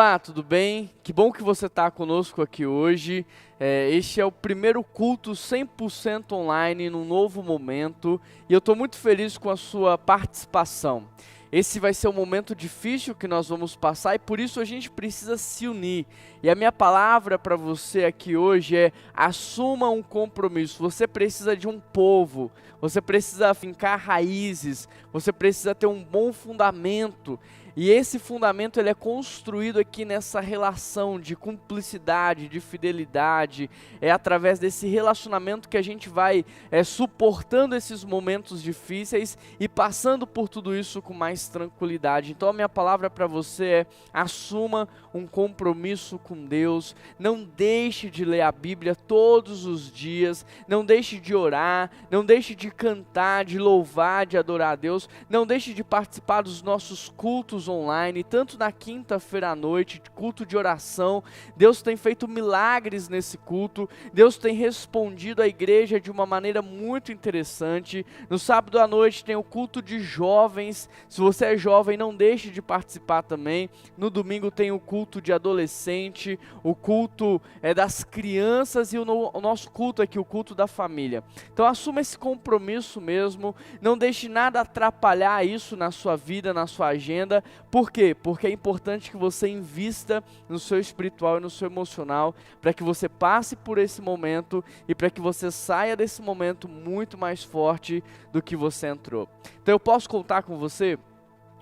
Olá, tudo bem? Que bom que você está conosco aqui hoje. Este é o primeiro culto 100% online, num novo momento, e eu estou muito feliz com a sua participação. Esse vai ser um momento difícil que nós vamos passar e por isso a gente precisa se unir. E a minha palavra para você aqui hoje é: assuma um compromisso. Você precisa de um povo, você precisa fincar raízes, você precisa ter um bom fundamento. E esse fundamento ele é construído aqui nessa relação de cumplicidade, de fidelidade. É através desse relacionamento que a gente vai suportando esses momentos difíceis e passando por tudo isso com mais tranquilidade. Então a minha palavra para você é: assuma um compromisso com Deus. Não deixe de ler a Bíblia todos os dias. Não deixe de orar. Não deixe de cantar, de louvar, de adorar a Deus. Não deixe de participar dos nossos cultos online, tanto na quinta-feira à noite, culto de oração. Deus tem feito milagres nesse culto. Deus tem respondido à igreja de uma maneira muito interessante. No sábado à noite tem o culto de jovens. Se você é jovem, não deixe de participar também. No domingo tem o culto de adolescente, o culto das crianças e o nosso culto aqui, o culto da família. Então assuma esse compromisso mesmo. Não deixe nada atrapalhar isso na sua vida, na sua agenda. Por quê? Porque é importante que você invista no seu espiritual e no seu emocional, para que você passe por esse momento e para que você saia desse momento muito mais forte do que você entrou. Então eu posso contar com você?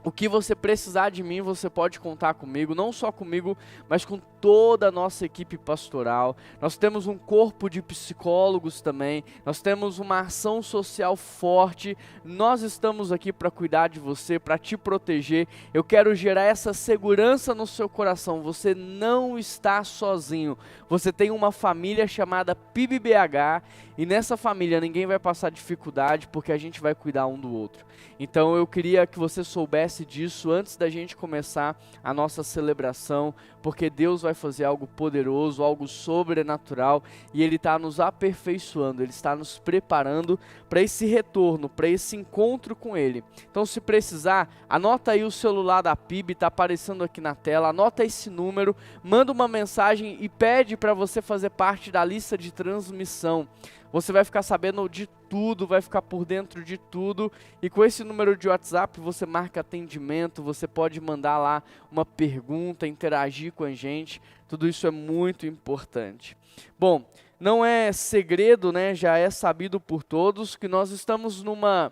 O que você precisar de mim, você pode contar comigo, não só comigo, mas com toda a nossa equipe pastoral. Nós temos um corpo de psicólogos também, nós temos uma ação social forte. Nós estamos aqui para cuidar de você, para te proteger. Eu quero gerar essa segurança no seu coração. Você não está sozinho. Você tem uma família chamada PIBBH e nessa família ninguém vai passar dificuldade, porque a gente vai cuidar um do outro. Então eu queria que você soubesse disso antes da gente começar a nossa celebração, porque Deus vai fazer algo poderoso, algo sobrenatural, e Ele está nos aperfeiçoando, Ele está nos preparando para esse retorno, para esse encontro com Ele. Então, se precisar, anota aí o celular da PIB, está aparecendo aqui na tela, anota esse número, manda uma mensagem e pede para você fazer parte da lista de transmissão. Você vai ficar sabendo de tudo, vai ficar por dentro de tudo, e com esse número de WhatsApp você marca atendimento, você pode mandar lá uma pergunta, interagir com a gente, tudo isso é muito importante. Bom, não é segredo, né? Já é sabido por todos que nós estamos numa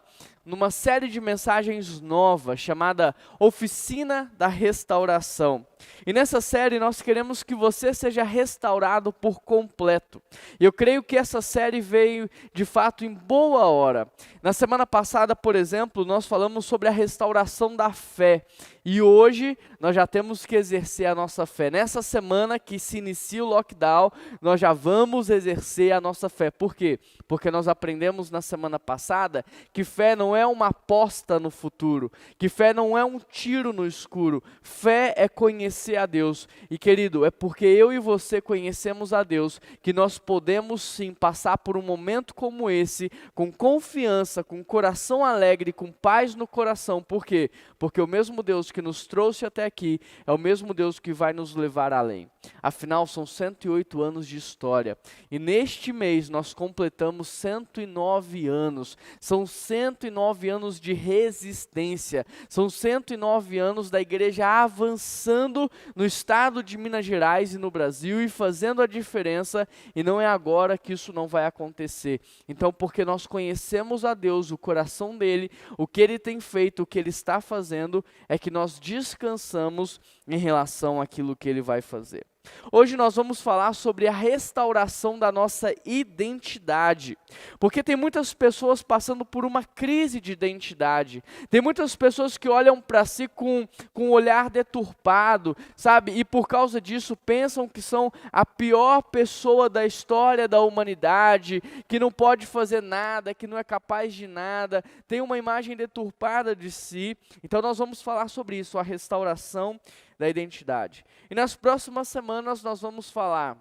série de mensagens nova chamada Oficina da Restauração. E nessa série nós queremos que você seja restaurado por completo. E eu creio que essa série veio de fato em boa hora. Na semana passada, por exemplo, nós falamos sobre a restauração da fé. E hoje nós já temos que exercer a nossa fé. Nessa semana que se inicia o lockdown, nós já vamos exercer a nossa fé. Por quê? Porque nós aprendemos na semana passada que fé não é uma aposta no futuro, que fé não é um tiro no escuro. Fé é conhecer a Deus. E querido, é porque eu e você conhecemos a Deus que nós podemos sim passar por um momento como esse, com confiança, com coração alegre, com paz no coração. Por quê? Porque o mesmo Deus que nos trouxe até aqui é o mesmo Deus que vai nos levar além. Afinal, são 108 anos de história. E neste mês nós completamos 109 anos. São 109 anos de resistência. São 109 anos da igreja avançando no estado de Minas Gerais e no Brasil e fazendo a diferença. E não é agora que isso não vai acontecer. Então, porque nós conhecemos a Deus, o coração dele, o que ele tem feito, o que ele está fazendo, é que nós descansamos em relação àquilo que ele vai fazer. Hoje nós vamos falar sobre a restauração da nossa identidade, porque tem muitas pessoas passando por uma crise de identidade, tem muitas pessoas que olham para si com um olhar deturpado, sabe, e por causa disso pensam que são a pior pessoa da história da humanidade, que não pode fazer nada, que não é capaz de nada, tem uma imagem deturpada de si. Então nós vamos falar sobre isso, a restauração da identidade. E nas próximas semanas nós vamos falar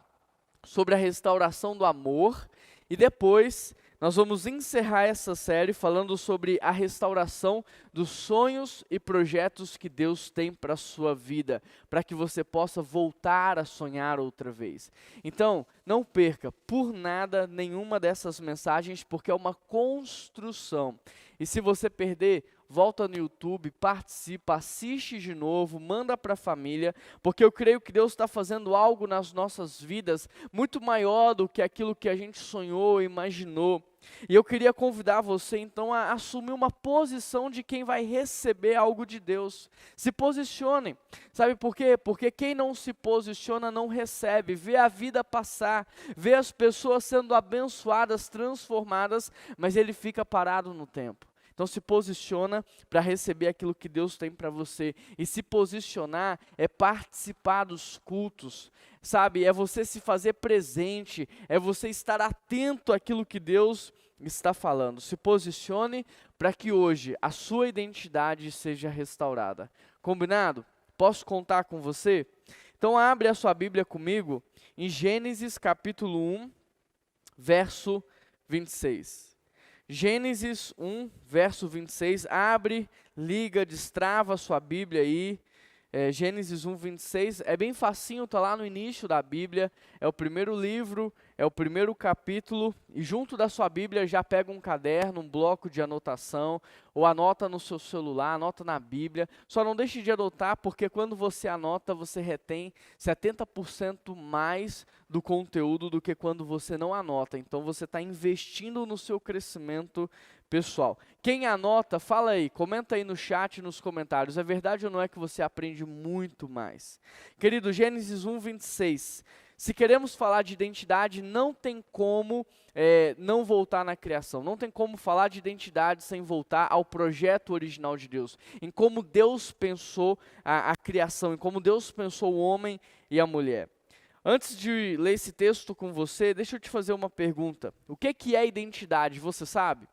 sobre a restauração do amor e depois nós vamos encerrar essa série falando sobre a restauração dos sonhos e projetos que Deus tem para a sua vida, para que você possa voltar a sonhar outra vez. Então, não perca por nada nenhuma dessas mensagens, porque é uma construção. E se você perder, volta no YouTube, participa, assiste de novo, manda para a família, porque eu creio que Deus está fazendo algo nas nossas vidas muito maior do que aquilo que a gente sonhou, imaginou. E eu queria convidar você então a assumir uma posição de quem vai receber algo de Deus. Se posicione. Sabe por quê? Porque quem não se posiciona não recebe, vê a vida passar, vê as pessoas sendo abençoadas, transformadas, mas ele fica parado no tempo. Então se posiciona para receber aquilo que Deus tem para você. E se posicionar é participar dos cultos, sabe? É você se fazer presente, é você estar atento àquilo que Deus está falando. Se posicione para que hoje a sua identidade seja restaurada. Combinado? Posso contar com você? Então abre a sua Bíblia comigo em Gênesis capítulo 1, verso 26. Gênesis 1, verso 26, abre, liga, destrava a sua Bíblia aí, Gênesis 1, 26, é bem facinho, está lá no início da Bíblia, é o primeiro livro, é o primeiro capítulo, e junto da sua Bíblia já pega um caderno, um bloco de anotação, ou anota no seu celular, anota na Bíblia, só não deixe de anotar, porque quando você anota, você retém 70% mais do conteúdo do que quando você não anota, então você está investindo no seu crescimento pessoal. Quem anota, fala aí, comenta aí no chat, nos comentários, é verdade ou não é que você aprende muito mais? Querido, Gênesis 1, 26, se queremos falar de identidade, não tem como não voltar na criação, não tem como falar de identidade sem voltar ao projeto original de Deus, em como Deus pensou a criação, em como Deus pensou o homem e a mulher. Antes de ler esse texto com você, deixa eu te fazer uma pergunta. O que é identidade, você sabe?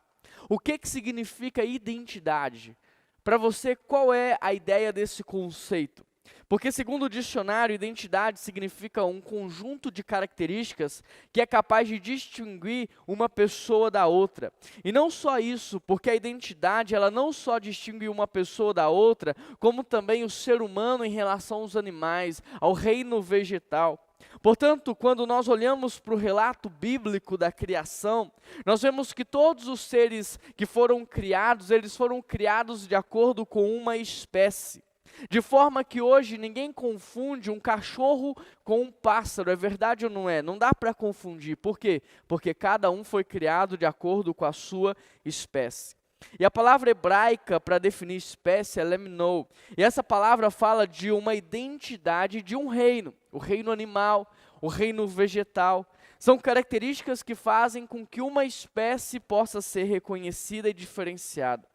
O que significa identidade? Para você, qual é a ideia desse conceito? Porque segundo o dicionário, identidade significa um conjunto de características que é capaz de distinguir uma pessoa da outra. E não só isso, porque a identidade ela não só distingue uma pessoa da outra, como também o ser humano em relação aos animais, ao reino vegetal. Portanto, quando nós olhamos para o relato bíblico da criação, nós vemos que todos os seres que foram criados, eles foram criados de acordo com uma espécie. De forma que hoje ninguém confunde um cachorro com um pássaro, é verdade ou não é? Não dá para confundir, por quê? Porque cada um foi criado de acordo com a sua espécie. E a palavra hebraica para definir espécie é lemnou. E essa palavra fala de uma identidade de um reino, o reino animal, o reino vegetal. São características que fazem com que uma espécie possa ser reconhecida e diferenciada.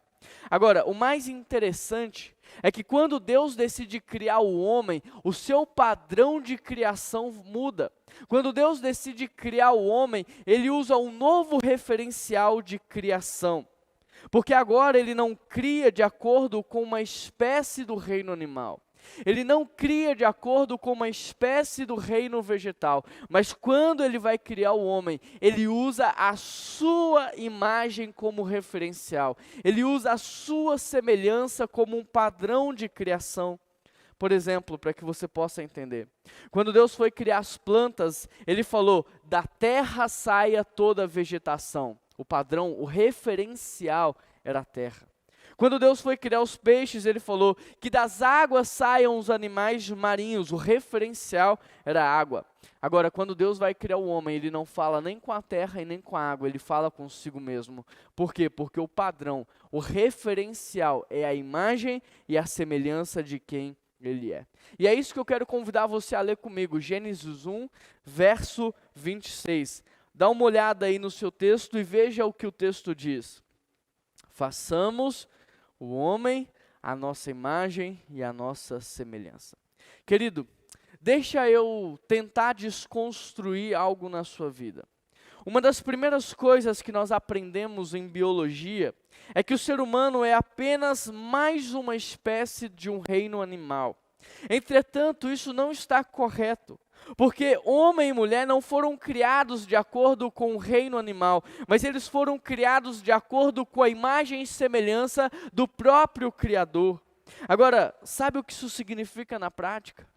Agora, o mais interessante é que quando Deus decide criar o homem, o seu padrão de criação muda. Quando Deus decide criar o homem, ele usa um novo referencial de criação. Porque agora ele não cria de acordo com uma espécie do reino animal. Ele não cria de acordo com uma espécie do reino vegetal. Mas quando ele vai criar o homem, ele usa a sua imagem como referencial. Ele usa a sua semelhança como um padrão de criação. Por exemplo, para que você possa entender. Quando Deus foi criar as plantas, ele falou, da terra saia toda a vegetação. O padrão, o referencial era a terra. Quando Deus foi criar os peixes, ele falou que das águas saiam os animais marinhos, o referencial era a água. Agora, quando Deus vai criar o homem, ele não fala nem com a terra e nem com a água, ele fala consigo mesmo. Por quê? Porque o padrão, o referencial é a imagem e a semelhança de quem ele é. E é isso que eu quero convidar você a ler comigo, Gênesis 1, verso 26. Dá uma olhada aí no seu texto e veja o que o texto diz. Façamos o homem a nossa imagem e a nossa semelhança. Querido, deixa eu tentar desconstruir algo na sua vida. Uma das primeiras coisas que nós aprendemos em biologia é que o ser humano é apenas mais uma espécie de um reino animal. Entretanto, isso não está correto, porque homem e mulher não foram criados de acordo com o reino animal, mas eles foram criados de acordo com a imagem e semelhança do próprio Criador. Agora, sabe o que isso significa na prática?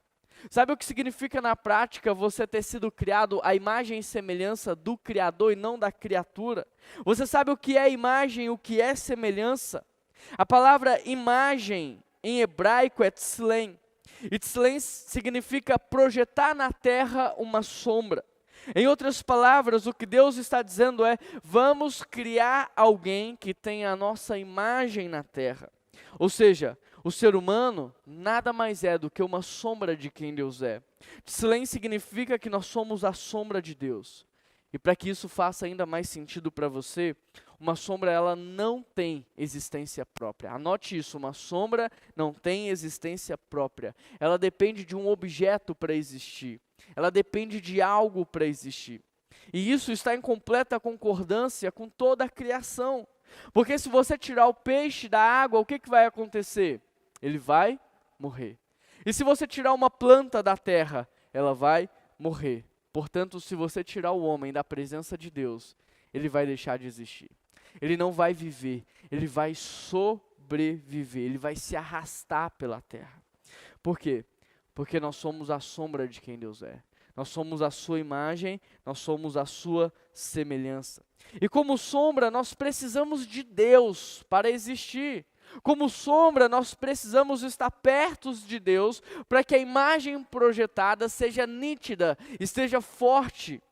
Sabe o que significa na prática você ter sido criado à imagem e semelhança do Criador e não da criatura? Você sabe o que é imagem e o que é semelhança? A palavra imagem em hebraico é tselem. E tselem significa projetar na terra uma sombra. Em outras palavras, o que Deus está dizendo é: vamos criar alguém que tenha a nossa imagem na terra. Ou seja, o ser humano nada mais é do que uma sombra de quem Deus é. Tselem significa que nós somos a sombra de Deus. E para que isso faça ainda mais sentido para você, uma sombra ela não tem existência própria. Anote isso, uma sombra não tem existência própria. Ela depende de um objeto para existir. Ela depende de algo para existir. E isso está em completa concordância com toda a criação. Porque se você tirar o peixe da água, o que vai acontecer? Ele vai morrer. E se você tirar uma planta da terra, ela vai morrer. Portanto, se você tirar o homem da presença de Deus, ele vai deixar de existir. Ele não vai viver, ele vai sobreviver, ele vai se arrastar pela terra. Por quê? Porque nós somos a sombra de quem Deus é. Nós somos a sua imagem, nós somos a sua semelhança. E como sombra, nós precisamos de Deus para existir. Como sombra, nós precisamos estar perto de Deus para que a imagem projetada seja nítida, esteja forte.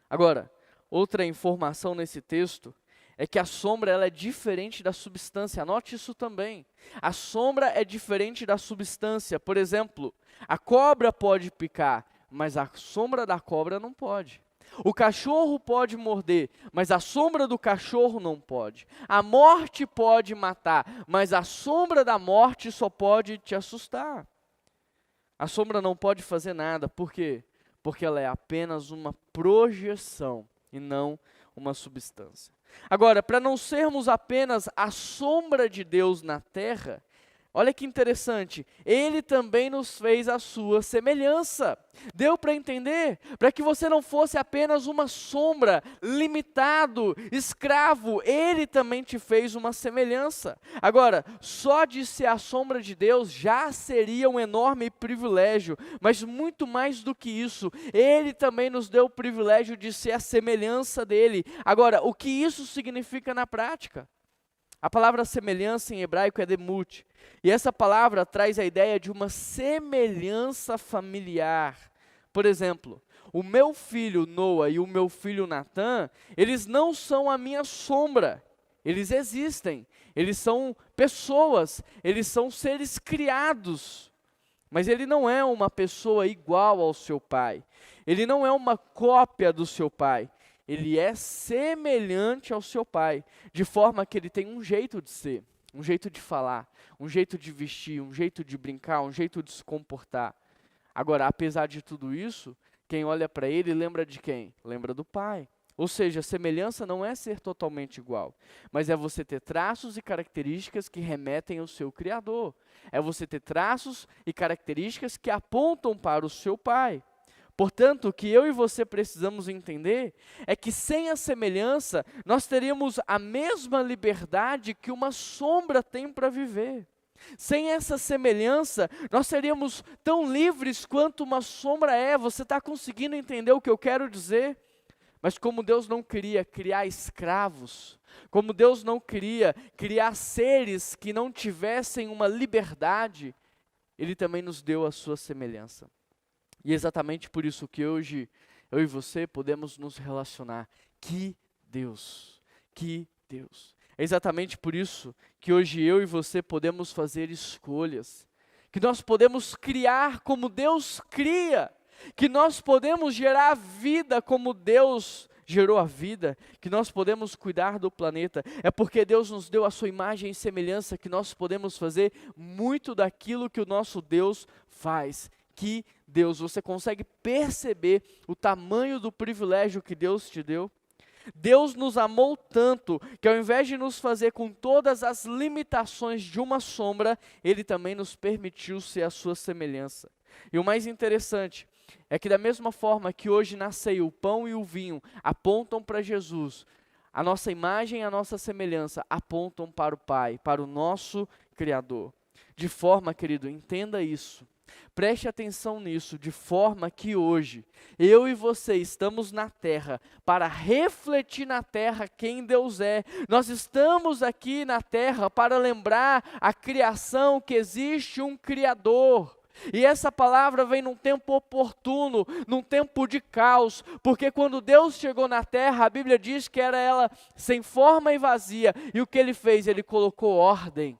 Agora, outra informação nesse texto é que a sombra ela é diferente da substância. Anote isso também. A sombra é diferente da substância. Por exemplo, a cobra pode picar, mas a sombra da cobra não pode. O cachorro pode morder, mas a sombra do cachorro não pode. A morte pode matar, mas a sombra da morte só pode te assustar. A sombra não pode fazer nada, por quê? Porque ela é apenas uma projeção e não uma substância. Agora, para não sermos apenas a sombra de Deus na terra, olha que interessante, Ele também nos fez a sua semelhança. Deu para entender? Para que você não fosse apenas uma sombra, limitado, escravo, Ele também te fez uma semelhança. Agora, só de ser a sombra de Deus já seria um enorme privilégio, mas muito mais do que isso, Ele também nos deu o privilégio de ser a semelhança dEle. Agora, o que isso significa na prática? A palavra semelhança em hebraico é demut, e essa palavra traz a ideia de uma semelhança familiar. Por exemplo, o meu filho Noah e o meu filho Natan, eles não são a minha sombra, eles existem, eles são pessoas, eles são seres criados, mas ele não é uma pessoa igual ao seu pai, ele não é uma cópia do seu pai. Ele é semelhante ao seu pai, de forma que ele tem um jeito de ser, um jeito de falar, um jeito de vestir, um jeito de brincar, um jeito de se comportar. Agora, apesar de tudo isso, quem olha para ele lembra de quem? Lembra do pai. Ou seja, a semelhança não é ser totalmente igual, mas é você ter traços e características que remetem ao seu Criador. É você ter traços e características que apontam para o seu pai. Portanto, o que eu e você precisamos entender é que sem a semelhança, nós teríamos a mesma liberdade que uma sombra tem para viver. Sem essa semelhança, nós seríamos tão livres quanto uma sombra é. Você está conseguindo entender o que eu quero dizer? Mas como Deus não queria criar escravos, como Deus não queria criar seres que não tivessem uma liberdade, Ele também nos deu a sua semelhança. E é exatamente por isso que hoje eu e você podemos nos relacionar. Que Deus, que Deus. É exatamente por isso que hoje eu e você podemos fazer escolhas. Que nós podemos criar como Deus cria. Que nós podemos gerar vida como Deus gerou a vida. Que nós podemos cuidar do planeta. É porque Deus nos deu a sua imagem e semelhança que nós podemos fazer muito daquilo que o nosso Deus faz. Que Deus, você consegue perceber o tamanho do privilégio que Deus te deu? Deus nos amou tanto que ao invés de nos fazer com todas as limitações de uma sombra, Ele também nos permitiu ser a sua semelhança. E o mais interessante é que da mesma forma que hoje na ceia o pão e o vinho apontam para Jesus, a nossa imagem e a nossa semelhança apontam para o Pai, para o nosso Criador. De forma, querido, entenda isso. Preste atenção nisso, de forma que hoje, eu e você estamos na terra para refletir na terra quem Deus é. Nós estamos aqui na terra para lembrar a criação que existe um Criador. E essa palavra vem num tempo oportuno, num tempo de caos, porque quando Deus chegou na terra, a Bíblia diz que era ela sem forma e vazia, e o que Ele fez? Ele colocou ordem,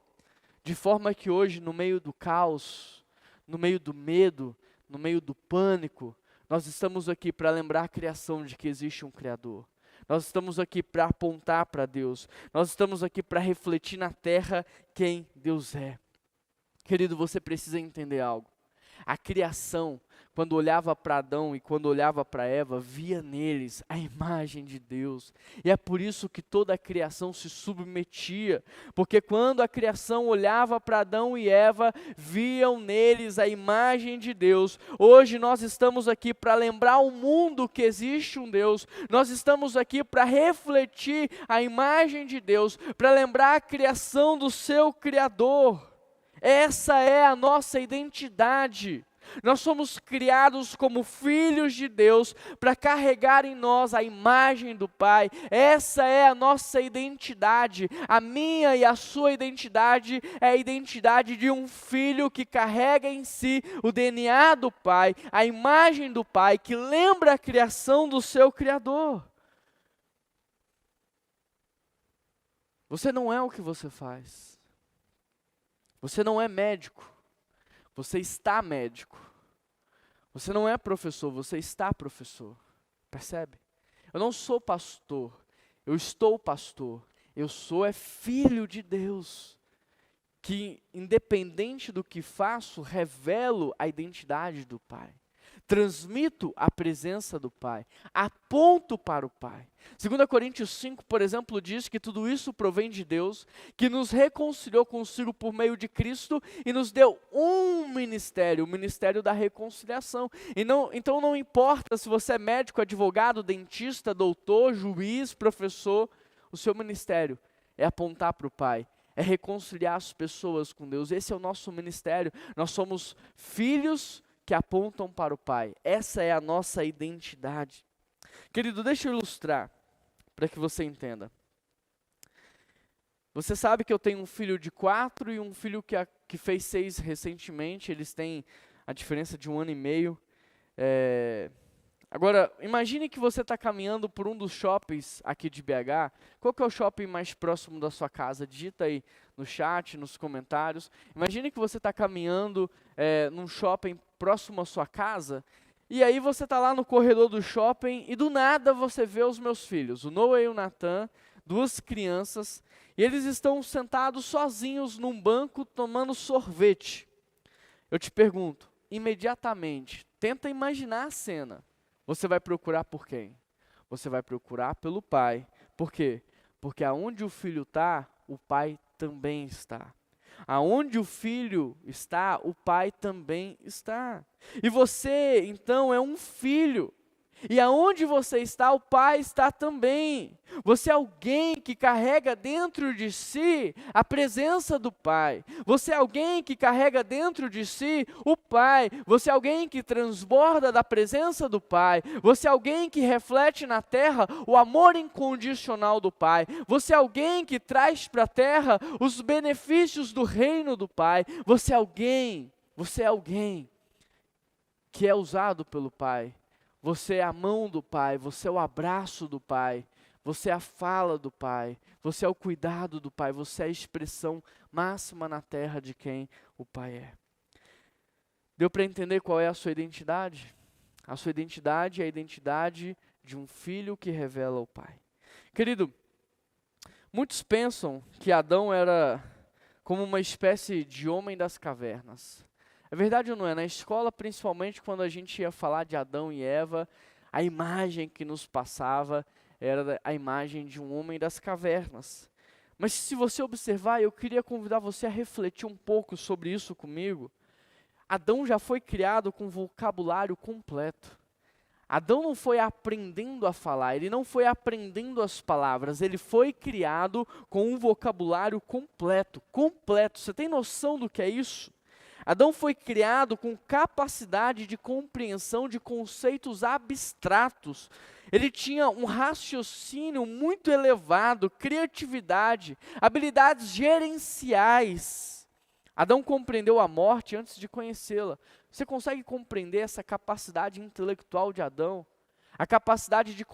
de forma que hoje, no meio do caos, no meio do medo, no meio do pânico, nós estamos aqui para lembrar a criação de que existe um Criador. Nós estamos aqui para apontar para Deus. Nós estamos aqui para refletir na terra quem Deus é. Querido, você precisa entender algo. A criação, quando olhava para Adão e quando olhava para Eva, via neles a imagem de Deus. E é por isso que toda a criação se submetia. Porque quando a criação olhava para Adão e Eva, viam neles a imagem de Deus. Hoje nós estamos aqui para lembrar ao mundo que existe um Deus. Nós estamos aqui para refletir a imagem de Deus, para lembrar a criação do seu Criador. Essa é a nossa identidade. Nós somos criados como filhos de Deus para carregar em nós a imagem do Pai. Essa é a nossa identidade. A minha e a sua identidade é a identidade de um filho que carrega em si o DNA do Pai, a imagem do Pai, que lembra a criação do seu Criador. Você não é o que você faz. Você não é médico, você está médico. Você não é professor, você está professor. Percebe? Eu não sou pastor, eu estou pastor. Eu sou filho de Deus, que independente do que faço, revelo a identidade do Pai. Transmito a presença do Pai, aponto para o Pai. 2 Coríntios 5, por exemplo, diz que tudo isso provém de Deus, que nos reconciliou consigo por meio de Cristo e nos deu um ministério, o ministério da reconciliação. Então não importa se você é médico, advogado, dentista, doutor, juiz, professor, o seu ministério é apontar para o Pai, é reconciliar as pessoas com Deus. Esse é o nosso ministério. Nós somos filhos que apontam para o Pai. Essa é a nossa identidade. Querido, deixa eu ilustrar, para que você entenda. Você sabe que eu tenho um filho de 4 e um filho que fez 6 recentemente. Eles têm a diferença de 1 ano e meio. Agora, imagine que você está caminhando por um dos shoppings aqui de BH. Qual que é o shopping mais próximo da sua casa? Digita aí no chat, nos comentários. Imagine que você está caminhando num shopping próximo à sua casa, e aí você está lá no corredor do shopping, e do nada você vê os meus filhos, o Noah e o Nathan, 2 crianças, e eles estão sentados sozinhos num banco tomando sorvete. Eu te pergunto, imediatamente, tenta imaginar a cena. Você vai procurar por quem? Você vai procurar pelo Pai. Por quê? Porque aonde o filho está, o Pai também está. Aonde o filho está, o Pai também está. E você, então, é um filho. E aonde você está, o Pai está também. Você é alguém que carrega dentro de si a presença do Pai. Você é alguém que carrega dentro de si o Pai. Você é alguém que transborda da presença do Pai. Você é alguém que reflete na terra o amor incondicional do Pai. Você é alguém que traz para a terra os benefícios do reino do Pai. Você é alguém que é usado pelo Pai. Você é a mão do Pai, você é o abraço do Pai, você é a fala do Pai, você é o cuidado do Pai, você é a expressão máxima na terra de quem o Pai é. Deu para entender qual é a sua identidade? A sua identidade é a identidade de um filho que revela o Pai. Querido, muitos pensam que Adão era como uma espécie de homem das cavernas. É verdade ou não é? Na escola, principalmente quando a gente ia falar de Adão e Eva, a imagem que nos passava era a imagem de um homem das cavernas. Mas se você observar, eu queria convidar você a refletir um pouco sobre isso comigo. Adão já foi criado com vocabulário completo. Adão não foi aprendendo a falar, ele não foi aprendendo as palavras, ele foi criado com um vocabulário completo, completo. Você tem noção do que é isso? Adão foi criado com capacidade de compreensão de conceitos abstratos. Ele tinha um raciocínio muito elevado, criatividade, habilidades gerenciais. Adão compreendeu a morte antes de conhecê-la. Você consegue compreender essa capacidade intelectual de Adão? A capacidade de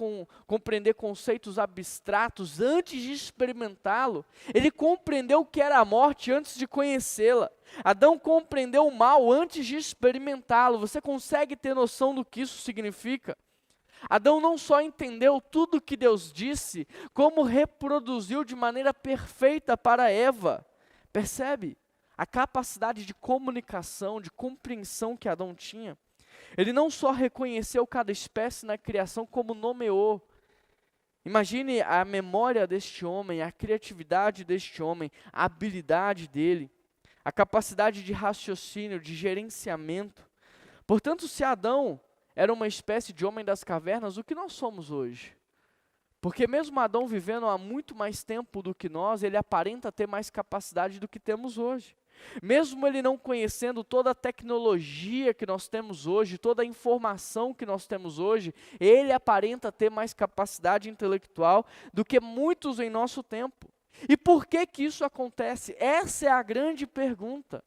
compreender conceitos abstratos antes de experimentá-lo? Ele compreendeu o que era a morte antes de conhecê-la. Adão compreendeu o mal antes de experimentá-lo. Você consegue ter noção do que isso significa? Adão não só entendeu tudo o que Deus disse, como reproduziu de maneira perfeita para Eva. Percebe? A capacidade de comunicação, de compreensão que Adão tinha. Ele não só reconheceu cada espécie na criação, como nomeou. Imagine a memória deste homem, a criatividade deste homem, a habilidade dele, a capacidade de raciocínio, de gerenciamento. Portanto, se Adão era uma espécie de homem das cavernas, o que nós somos hoje? Porque mesmo Adão vivendo há muito mais tempo do que nós, ele aparenta ter mais capacidade do que temos hoje. Mesmo ele não conhecendo toda a tecnologia que nós temos hoje, toda a informação que nós temos hoje, ele aparenta ter mais capacidade intelectual do que muitos em nosso tempo. E por que que isso acontece? Essa é a grande pergunta.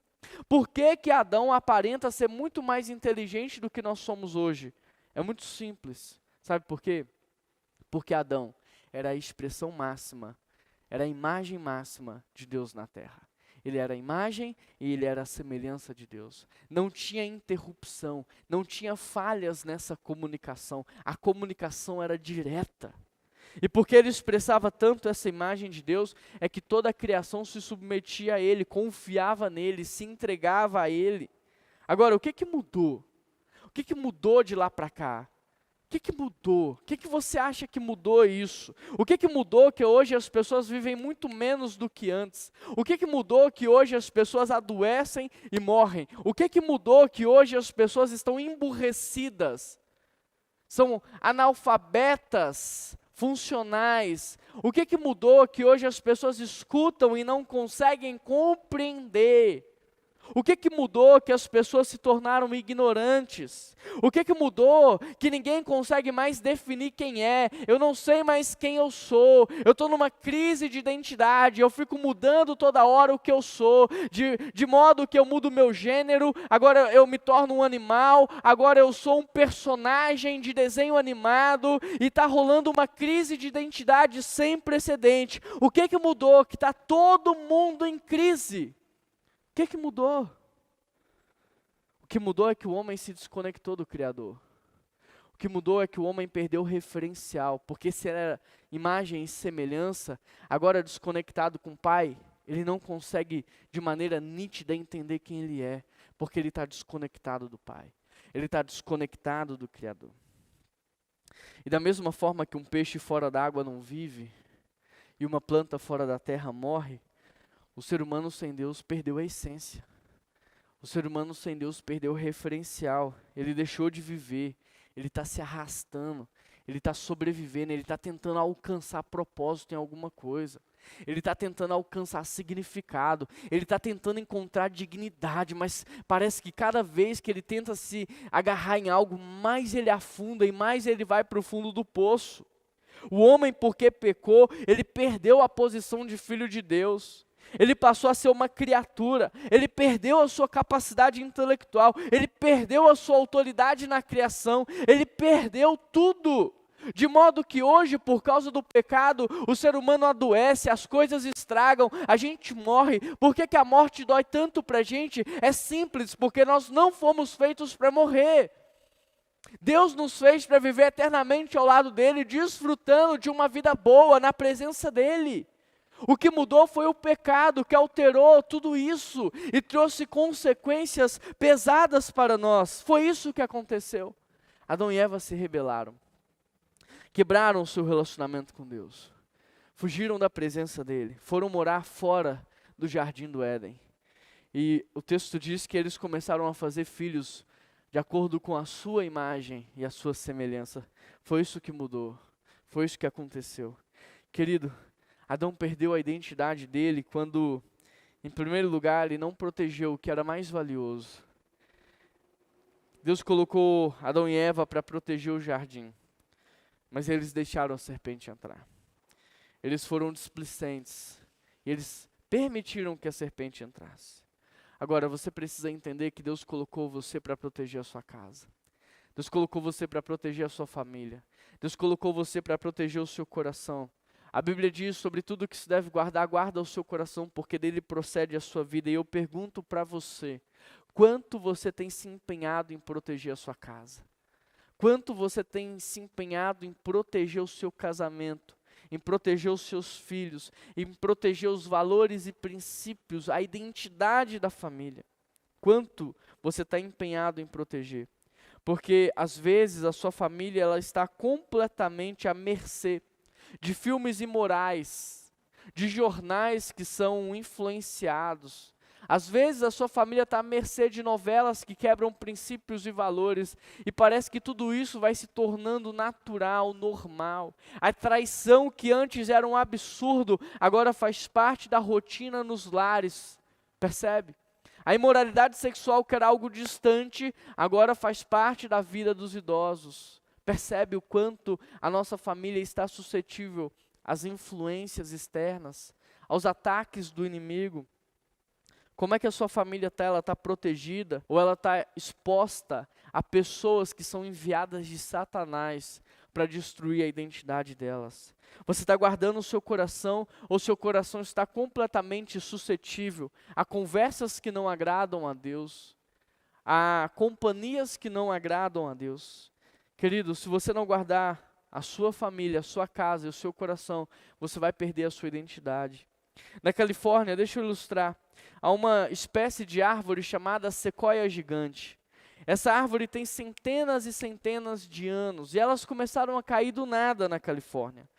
Por que que Adão aparenta ser muito mais inteligente do que nós somos hoje? É muito simples. Sabe por quê? Porque Adão era a expressão máxima, era a imagem máxima de Deus na terra. Ele era a imagem e ele era a semelhança de Deus. Não tinha interrupção, não tinha falhas nessa comunicação. A comunicação era direta. E porque ele expressava tanto essa imagem de Deus, é que toda a criação se submetia a ele, confiava nele, se entregava a ele. Agora, o que que mudou? O que que mudou de lá para cá? O que que mudou? O que que você acha que mudou isso? O que que mudou que hoje as pessoas vivem muito menos do que antes? O que que mudou que hoje as pessoas adoecem e morrem? O que que mudou que hoje as pessoas estão emburrecidas? São analfabetas, funcionais. O que que mudou que hoje as pessoas escutam e não conseguem compreender? O que que mudou que as pessoas se tornaram ignorantes? O que que mudou que ninguém consegue mais definir quem é? Eu não sei mais quem eu sou. Eu estou numa crise de identidade. Eu fico mudando toda hora o que eu sou. De modo que eu mudo o meu gênero. Agora eu me torno um animal. Agora eu sou um personagem de desenho animado. E está rolando uma crise de identidade sem precedente. O que que mudou que está todo mundo em crise? O que que mudou? O que mudou é que o homem se desconectou do Criador. O que mudou é que o homem perdeu o referencial, porque se era imagem e semelhança, agora desconectado com o Pai, ele não consegue de maneira nítida entender quem ele é, porque ele está desconectado do Pai. Ele está desconectado do Criador. E da mesma forma que um peixe fora d'água não vive, e uma planta fora da terra morre, o ser humano sem Deus perdeu a essência. O ser humano sem Deus perdeu o referencial. Ele deixou de viver. Ele está se arrastando. Ele está sobrevivendo. Ele está tentando alcançar propósito em alguma coisa. Ele está tentando alcançar significado. Ele está tentando encontrar dignidade. Mas parece que cada vez que ele tenta se agarrar em algo, mais ele afunda e mais ele vai para o fundo do poço. O homem, porque pecou, ele perdeu a posição de filho de Deus. Ele passou a ser uma criatura, ele perdeu a sua capacidade intelectual, ele perdeu a sua autoridade na criação, ele perdeu tudo. De modo que hoje, por causa do pecado, o ser humano adoece, as coisas estragam, a gente morre. Por que que a morte dói tanto para a gente? É simples, porque nós não fomos feitos para morrer. Deus nos fez para viver eternamente ao lado dele, desfrutando de uma vida boa na presença dele. O que mudou foi o pecado que alterou tudo isso e trouxe consequências pesadas para nós. Foi isso que aconteceu. Adão e Eva se rebelaram. quebraram o seu relacionamento com Deus, fugiram da presença dele, foram morar fora do jardim do Éden. E o texto diz que eles começaram a fazer filhos de acordo com a sua imagem e a sua semelhança. Foi isso que mudou, foi isso que aconteceu. Querido, Adão perdeu a identidade dele quando, em primeiro lugar, ele não protegeu o que era mais valioso. Deus colocou Adão e Eva para proteger o jardim, mas eles deixaram a serpente entrar. Eles foram displicentes e eles permitiram que a serpente entrasse. Agora, você precisa entender que Deus colocou você para proteger a sua casa. Deus colocou você para proteger a sua família. Deus colocou você para proteger o seu coração. A Bíblia diz sobre tudo que se deve guardar, guarda o seu coração, porque dele procede a sua vida. E eu pergunto para você, quanto você tem se empenhado em proteger a sua casa? Quanto você tem se empenhado em proteger o seu casamento, em proteger os seus filhos, em proteger os valores e princípios, a identidade da família? Quanto você está empenhado em proteger? Porque às vezes a sua família ela está completamente à mercê de filmes imorais, de jornais que são influenciados. Às vezes a sua família está à mercê de novelas que quebram princípios e valores, e parece que tudo isso vai se tornando natural, normal. A traição que antes era um absurdo, agora faz parte da rotina nos lares, percebe? A imoralidade sexual, que era algo distante, agora faz parte da vida dos idosos. Percebe o quanto a nossa família está suscetível às influências externas, aos ataques do inimigo? Como é que a sua família está? Ela está protegida ou ela está exposta a pessoas que são enviadas de Satanás para destruir a identidade delas? Você está guardando o seu coração ou seu coração está completamente suscetível a conversas que não agradam a Deus, a companhias que não agradam a Deus? Querido, se você não guardar a sua família, a sua casa e o seu coração, você vai perder a sua identidade. Na Califórnia, deixa eu ilustrar, há uma espécie de árvore chamada sequoia gigante. Essa árvore tem centenas e centenas de anos, e elas começaram a cair do nada na Califórnia.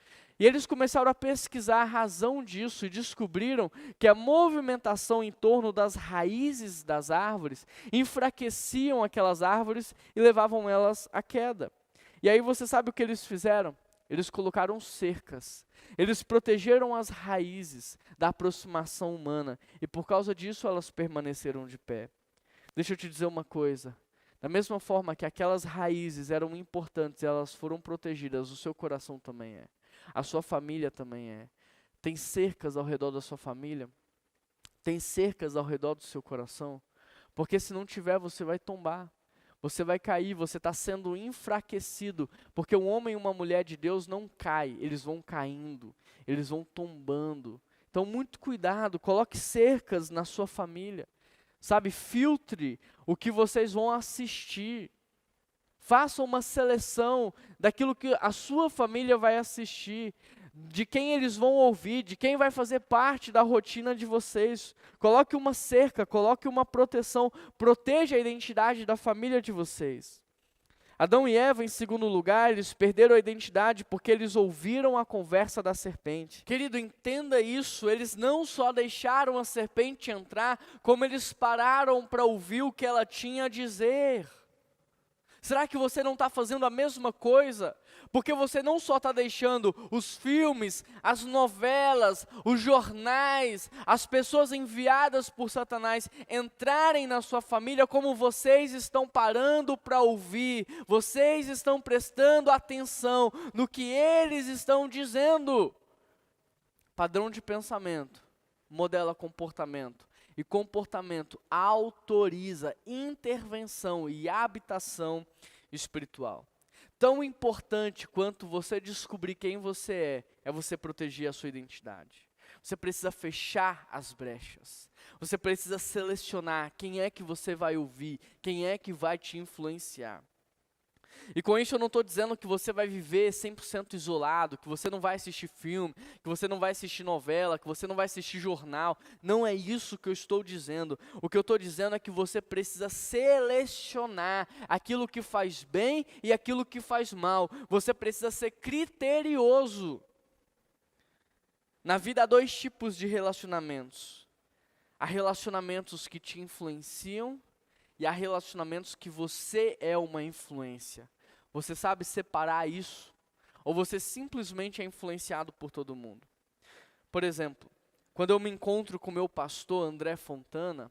E eles começaram a pesquisar a razão disso e descobriram que a movimentação em torno das raízes das árvores enfraqueciam aquelas árvores e levavam elas à queda. E aí você sabe o que eles fizeram? Eles colocaram cercas, eles protegeram as raízes da aproximação humana e por causa disso elas permaneceram de pé. Deixa eu te dizer uma coisa, da mesma forma que aquelas raízes eram importantes, elas foram protegidas, o seu coração também é, a sua família também é. Tem cercas ao redor da sua família? Tem cercas ao redor do seu coração? Porque se não tiver, você vai tombar. Você vai cair, você está sendo enfraquecido, porque um homem e uma mulher de Deus não caem, eles vão caindo, eles vão tombando. Então muito cuidado, coloque cercas na sua família, sabe, filtre o que vocês vão assistir. Faça uma seleção daquilo que a sua família vai assistir, de quem eles vão ouvir, de quem vai fazer parte da rotina de vocês. Coloque uma cerca, coloque uma proteção, proteja a identidade da família de vocês. Adão e Eva, em segundo lugar, eles perderam a identidade porque eles ouviram a conversa da serpente. Querido, entenda isso, eles não só deixaram a serpente entrar, como eles pararam para ouvir o que ela tinha a dizer. Será que você não está fazendo a mesma coisa? Porque você não só está deixando os filmes, as novelas, os jornais, as pessoas enviadas por Satanás entrarem na sua família, como vocês estão parando para ouvir, vocês estão prestando atenção no que eles estão dizendo. Padrão de pensamento modela comportamento. E comportamento autoriza intervenção e habitação espiritual. Tão importante quanto você descobrir quem você é você proteger a sua identidade. Você precisa fechar as brechas. Você precisa selecionar quem é que você vai ouvir, quem é que vai te influenciar. E com isso eu não estou dizendo que você vai viver 100% isolado, que você não vai assistir filme, que você não vai assistir novela, que você não vai assistir jornal. Não é isso que eu estou dizendo. O que eu estou dizendo é que você precisa selecionar aquilo que faz bem e aquilo que faz mal. Você precisa ser criterioso. Na vida há dois tipos de relacionamentos. Há relacionamentos que te influenciam e há relacionamentos que você é uma influência. Você sabe separar isso? Ou você simplesmente é influenciado por todo mundo? Por exemplo, quando eu me encontro com o meu pastor André Fontana,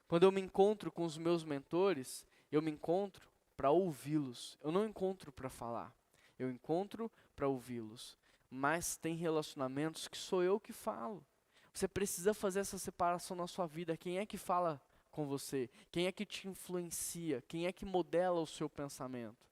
quando eu me encontro com os meus mentores, eu me encontro para ouvi-los. Eu não encontro para falar, eu encontro para ouvi-los. Mas tem relacionamentos que sou eu que falo. Você precisa fazer essa separação na sua vida. Quem é que fala com você? Quem é que te influencia? Quem é que modela o seu pensamento?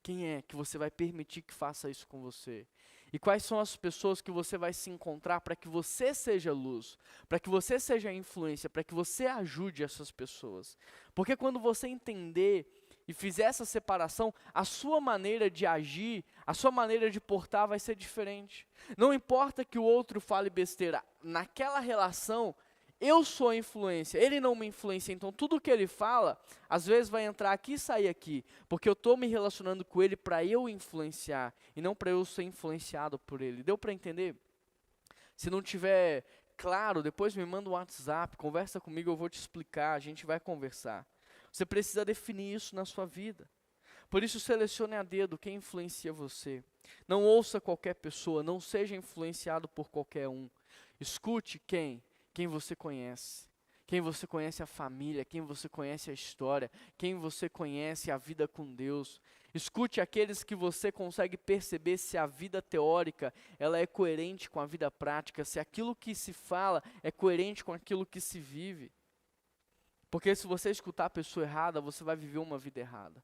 Quem é que você vai permitir que faça isso com você? E quais são as pessoas que você vai se encontrar para que você seja luz, para que você seja influência, para que você ajude essas pessoas? Porque quando você entender e fizer essa separação, a sua maneira de agir, a sua maneira de portar vai ser diferente. Não importa que o outro fale besteira, naquela relação, eu sou a influência, ele não me influencia, então tudo que ele fala, às vezes vai entrar aqui e sair aqui, porque eu estou me relacionando com ele para eu influenciar, e não para eu ser influenciado por ele. Deu para entender? Se não tiver claro, depois me manda um WhatsApp, conversa comigo, eu vou te explicar, a gente vai conversar. Você precisa definir isso na sua vida. Por isso, selecione a dedo quem influencia você. Não ouça qualquer pessoa, não seja influenciado por qualquer um. Escute quem você conhece. Quem você conhece a família, quem você conhece a história, quem você conhece a vida com Deus. Escute aqueles que você consegue perceber se a vida teórica ela é coerente com a vida prática, se aquilo que se fala é coerente com aquilo que se vive. Porque se você escutar a pessoa errada, você vai viver uma vida errada.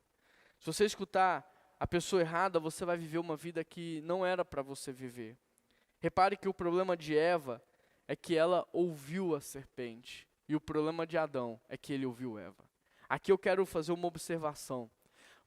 Se você escutar a pessoa errada, você vai viver uma vida que não era para você viver. Repare que o problema de Eva é que ela ouviu a serpente. E o problema de Adão é que ele ouviu Eva. Aqui eu quero fazer uma observação.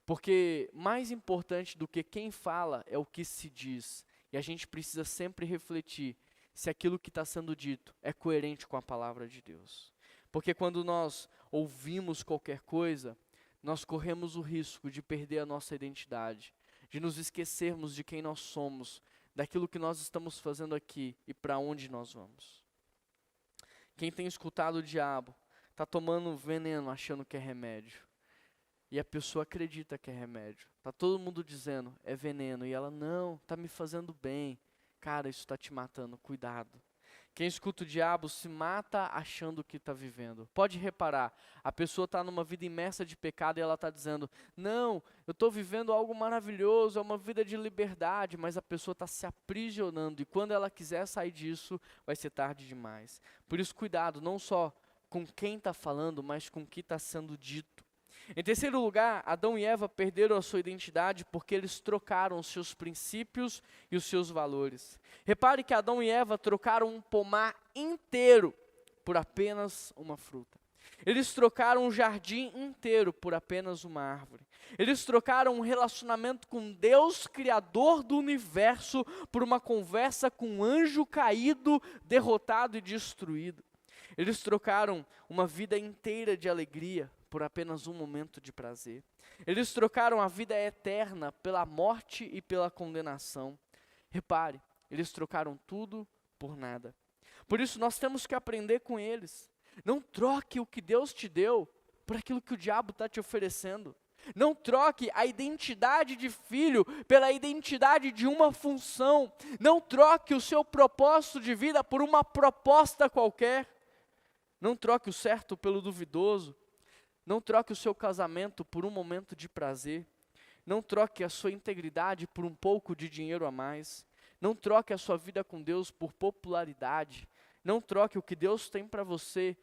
Porque mais importante do que quem fala é o que se diz. E a gente precisa sempre refletir se aquilo que está sendo dito é coerente com a palavra de Deus. Porque quando nós ouvimos qualquer coisa, nós corremos o risco de perder a nossa identidade, de nos esquecermos de quem nós somos, daquilo que nós estamos fazendo aqui e para onde nós vamos. Quem tem escutado o diabo está tomando veneno achando que é remédio. E a pessoa acredita que é remédio. Está todo mundo dizendo, é veneno. E ela, não, está me fazendo bem. Cara, isso está te matando, cuidado. Quem escuta o diabo se mata achando que está vivendo. Pode reparar, a pessoa está numa vida imersa de pecado e ela está dizendo, não, eu estou vivendo algo maravilhoso, é uma vida de liberdade, mas a pessoa está se aprisionando e quando ela quiser sair disso, vai ser tarde demais. Por isso, cuidado, não só com quem está falando, mas com o que está sendo dito. Em terceiro lugar, Adão e Eva perderam a sua identidade porque eles trocaram os seus princípios e os seus valores. Repare que Adão e Eva trocaram um pomar inteiro por apenas uma fruta. Eles trocaram um jardim inteiro por apenas uma árvore. Eles trocaram um relacionamento com Deus, Criador do universo, por uma conversa com um anjo caído, derrotado e destruído. Eles trocaram uma vida inteira de alegria por apenas um momento de prazer. Eles trocaram a vida eterna pela morte e pela condenação. Repare, eles trocaram tudo por nada. Por isso nós temos que aprender com eles. Não troque o que Deus te deu por aquilo que o diabo está te oferecendo. Não troque a identidade de filho pela identidade de uma função. Não troque o seu propósito de vida por uma proposta qualquer. Não troque o certo pelo duvidoso. Não troque o seu casamento por um momento de prazer. Não troque a sua integridade por um pouco de dinheiro a mais. Não troque a sua vida com Deus por popularidade. Não troque o que Deus tem para você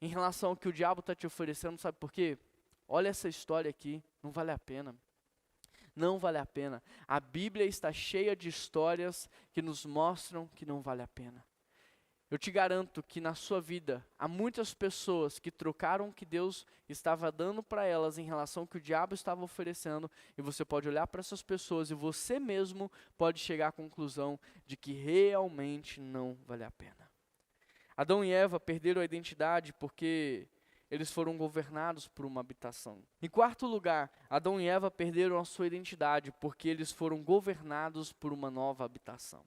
em relação ao que o diabo está te oferecendo. Sabe por quê? Olha essa história aqui, não vale a pena. Não vale a pena. A Bíblia está cheia de histórias que nos mostram que não vale a pena. Eu te garanto que na sua vida há muitas pessoas que trocaram o que Deus estava dando para elas em relação ao que o diabo estava oferecendo, e você pode olhar para essas pessoas e você mesmo pode chegar à conclusão de que realmente não vale a pena. Adão e Eva perderam a identidade porque eles foram governados por uma habitação. Em quarto lugar, Adão e Eva perderam a sua identidade porque eles foram governados por uma nova habitação.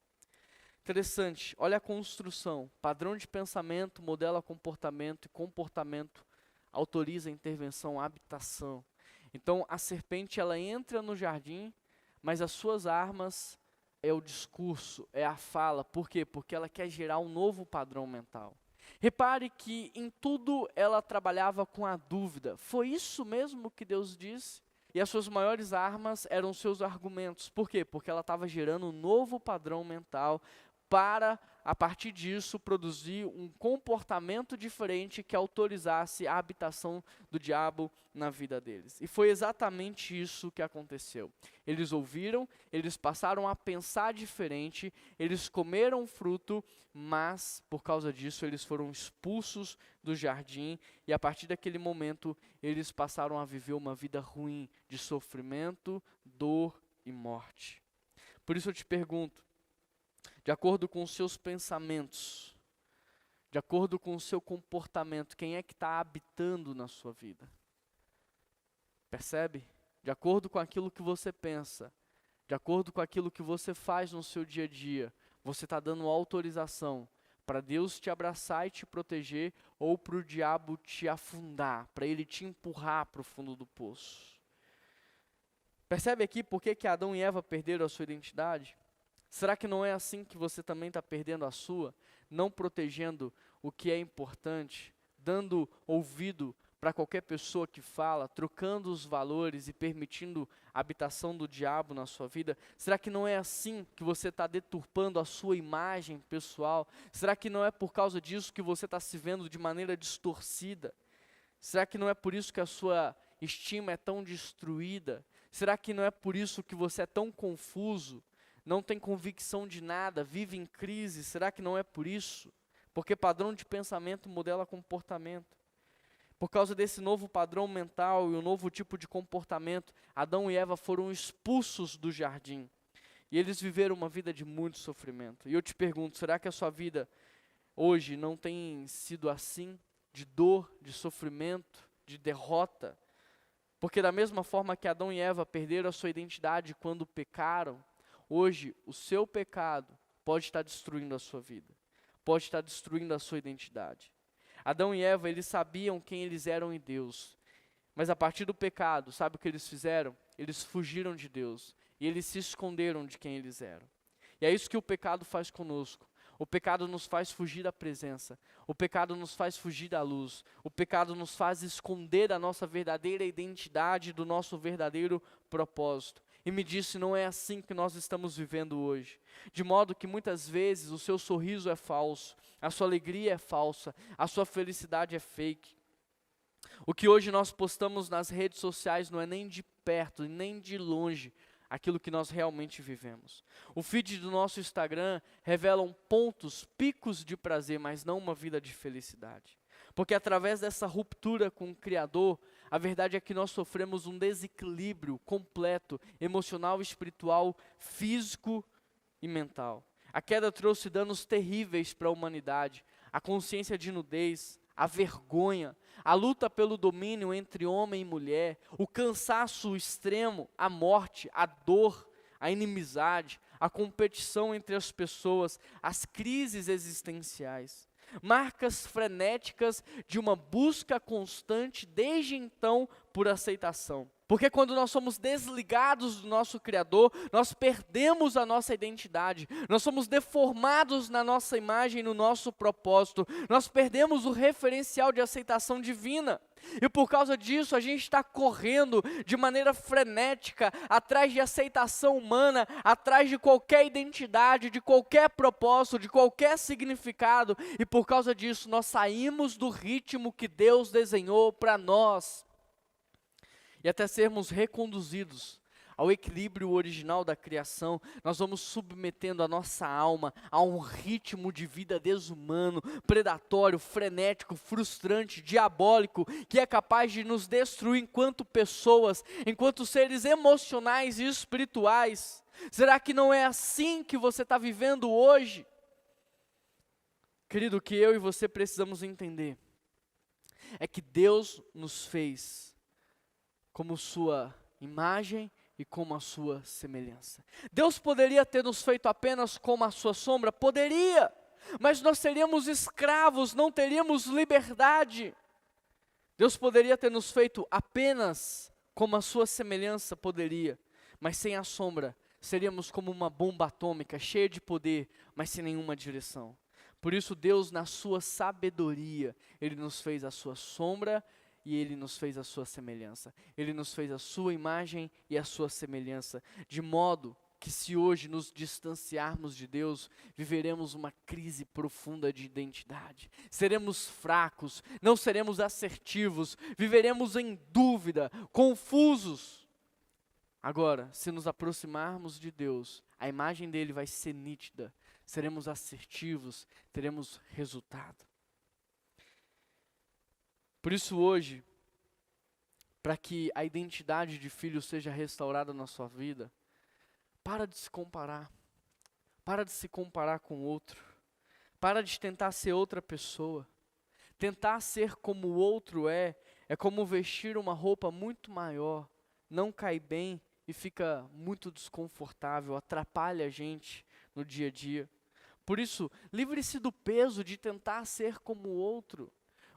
Interessante, olha a construção, padrão de pensamento, modela comportamento, e comportamento autoriza a intervenção, a habitação. Então a serpente ela entra no jardim, mas as suas armas é o discurso, é a fala. Por quê? Porque ela quer gerar um novo padrão mental. Repare que em tudo ela trabalhava com a dúvida. Foi isso mesmo que Deus disse? E as suas maiores armas eram os seus argumentos. Por quê? Porque ela estava gerando um novo padrão mental para, a partir disso, produzir um comportamento diferente que autorizasse a habitação do diabo na vida deles. E foi exatamente isso que aconteceu. Eles ouviram, eles passaram a pensar diferente, eles comeram o fruto, mas, por causa disso, eles foram expulsos do jardim, e a partir daquele momento, eles passaram a viver uma vida ruim, de sofrimento, dor e morte. Por isso eu te pergunto, de acordo com os seus pensamentos, de acordo com o seu comportamento, quem é que está habitando na sua vida? Percebe? De acordo com aquilo que você pensa, de acordo com aquilo que você faz no seu dia a dia, você está dando autorização para Deus te abraçar e te proteger, ou para o diabo te afundar, para ele te empurrar para o fundo do poço. Percebe aqui por que Adão e Eva perderam a sua identidade? Será que não é assim que você também está perdendo a sua? Não protegendo o que é importante, dando ouvido para qualquer pessoa que fala, trocando os valores e permitindo a habitação do diabo na sua vida? Será que não é assim que você está deturpando a sua imagem pessoal? Será que não é por causa disso que você está se vendo de maneira distorcida? Será que não é por isso que a sua estima é tão destruída? Será que não é por isso que você é tão confuso? Não tem convicção de nada, vive em crise? Será que não é por isso? Porque padrão de pensamento modela comportamento. Por causa desse novo padrão mental e um novo tipo de comportamento, Adão e Eva foram expulsos do jardim. E eles viveram uma vida de muito sofrimento. E eu te pergunto, será que a sua vida hoje não tem sido assim? De dor, de sofrimento, de derrota? Porque da mesma forma que Adão e Eva perderam a sua identidade quando pecaram, hoje, o seu pecado pode estar destruindo a sua vida, pode estar destruindo a sua identidade. Adão e Eva, eles sabiam quem eles eram em Deus, mas a partir do pecado, sabe o que eles fizeram? Eles fugiram de Deus e eles se esconderam de quem eles eram. E é isso que o pecado faz conosco. O pecado nos faz fugir da presença, o pecado nos faz fugir da luz, o pecado nos faz esconder da nossa verdadeira identidade, do nosso verdadeiro propósito. E me disse, não é assim que nós estamos vivendo hoje. De modo que muitas vezes o seu sorriso é falso, a sua alegria é falsa, a sua felicidade é fake. O que hoje nós postamos nas redes sociais não é nem de perto, nem de longe aquilo que nós realmente vivemos. O feed do nosso Instagram revela pontos, picos de prazer, mas não uma vida de felicidade. Porque através dessa ruptura com o Criador, a verdade é que nós sofremos um desequilíbrio completo, emocional, espiritual, físico e mental. A queda trouxe danos terríveis para a humanidade, a consciência de nudez, a vergonha, a luta pelo domínio entre homem e mulher, o cansaço extremo, a morte, a dor, a inimizade, a competição entre as pessoas, as crises existenciais. Marcas frenéticas de uma busca constante desde então por aceitação. Porque quando nós somos desligados do nosso Criador, nós perdemos a nossa identidade, nós somos deformados na nossa imagem, no nosso propósito, nós perdemos o referencial de aceitação divina. E por causa disso a gente está correndo de maneira frenética, atrás de aceitação humana, atrás de qualquer identidade, de qualquer propósito, de qualquer significado. E por causa disso nós saímos do ritmo que Deus desenhou para nós. E até sermos reconduzidos ao equilíbrio original da criação, nós vamos submetendo a nossa alma a um ritmo de vida desumano, predatório, frenético, frustrante, diabólico, que é capaz de nos destruir enquanto pessoas, enquanto seres emocionais e espirituais. Será que não é assim que você está vivendo hoje? Querido, o que eu e você precisamos entender é que Deus nos fez como sua imagem e como a sua semelhança. Deus poderia ter nos feito apenas como a sua sombra? Poderia, mas nós seríamos escravos, não teríamos liberdade. Deus poderia ter nos feito apenas como a sua semelhança? Poderia, mas sem a sombra, seríamos como uma bomba atômica, cheia de poder, mas sem nenhuma direção. Por isso Deus, na sua sabedoria, Ele nos fez a sua sombra e Ele nos fez a sua semelhança. Ele nos fez a sua imagem e a sua semelhança, de modo que se hoje nos distanciarmos de Deus, viveremos uma crise profunda de identidade. Seremos fracos, não seremos assertivos, viveremos em dúvida, confusos. Agora, se nos aproximarmos de Deus, a imagem dele vai ser nítida, seremos assertivos, teremos resultado. Por isso hoje, para que a identidade de filho seja restaurada na sua vida, para de se comparar. Para de se comparar com o outro. Para de tentar ser outra pessoa. Tentar ser como o outro é como vestir uma roupa muito maior, não cai bem e fica muito desconfortável, atrapalha a gente no dia a dia. Por isso, livre-se do peso de tentar ser como o outro.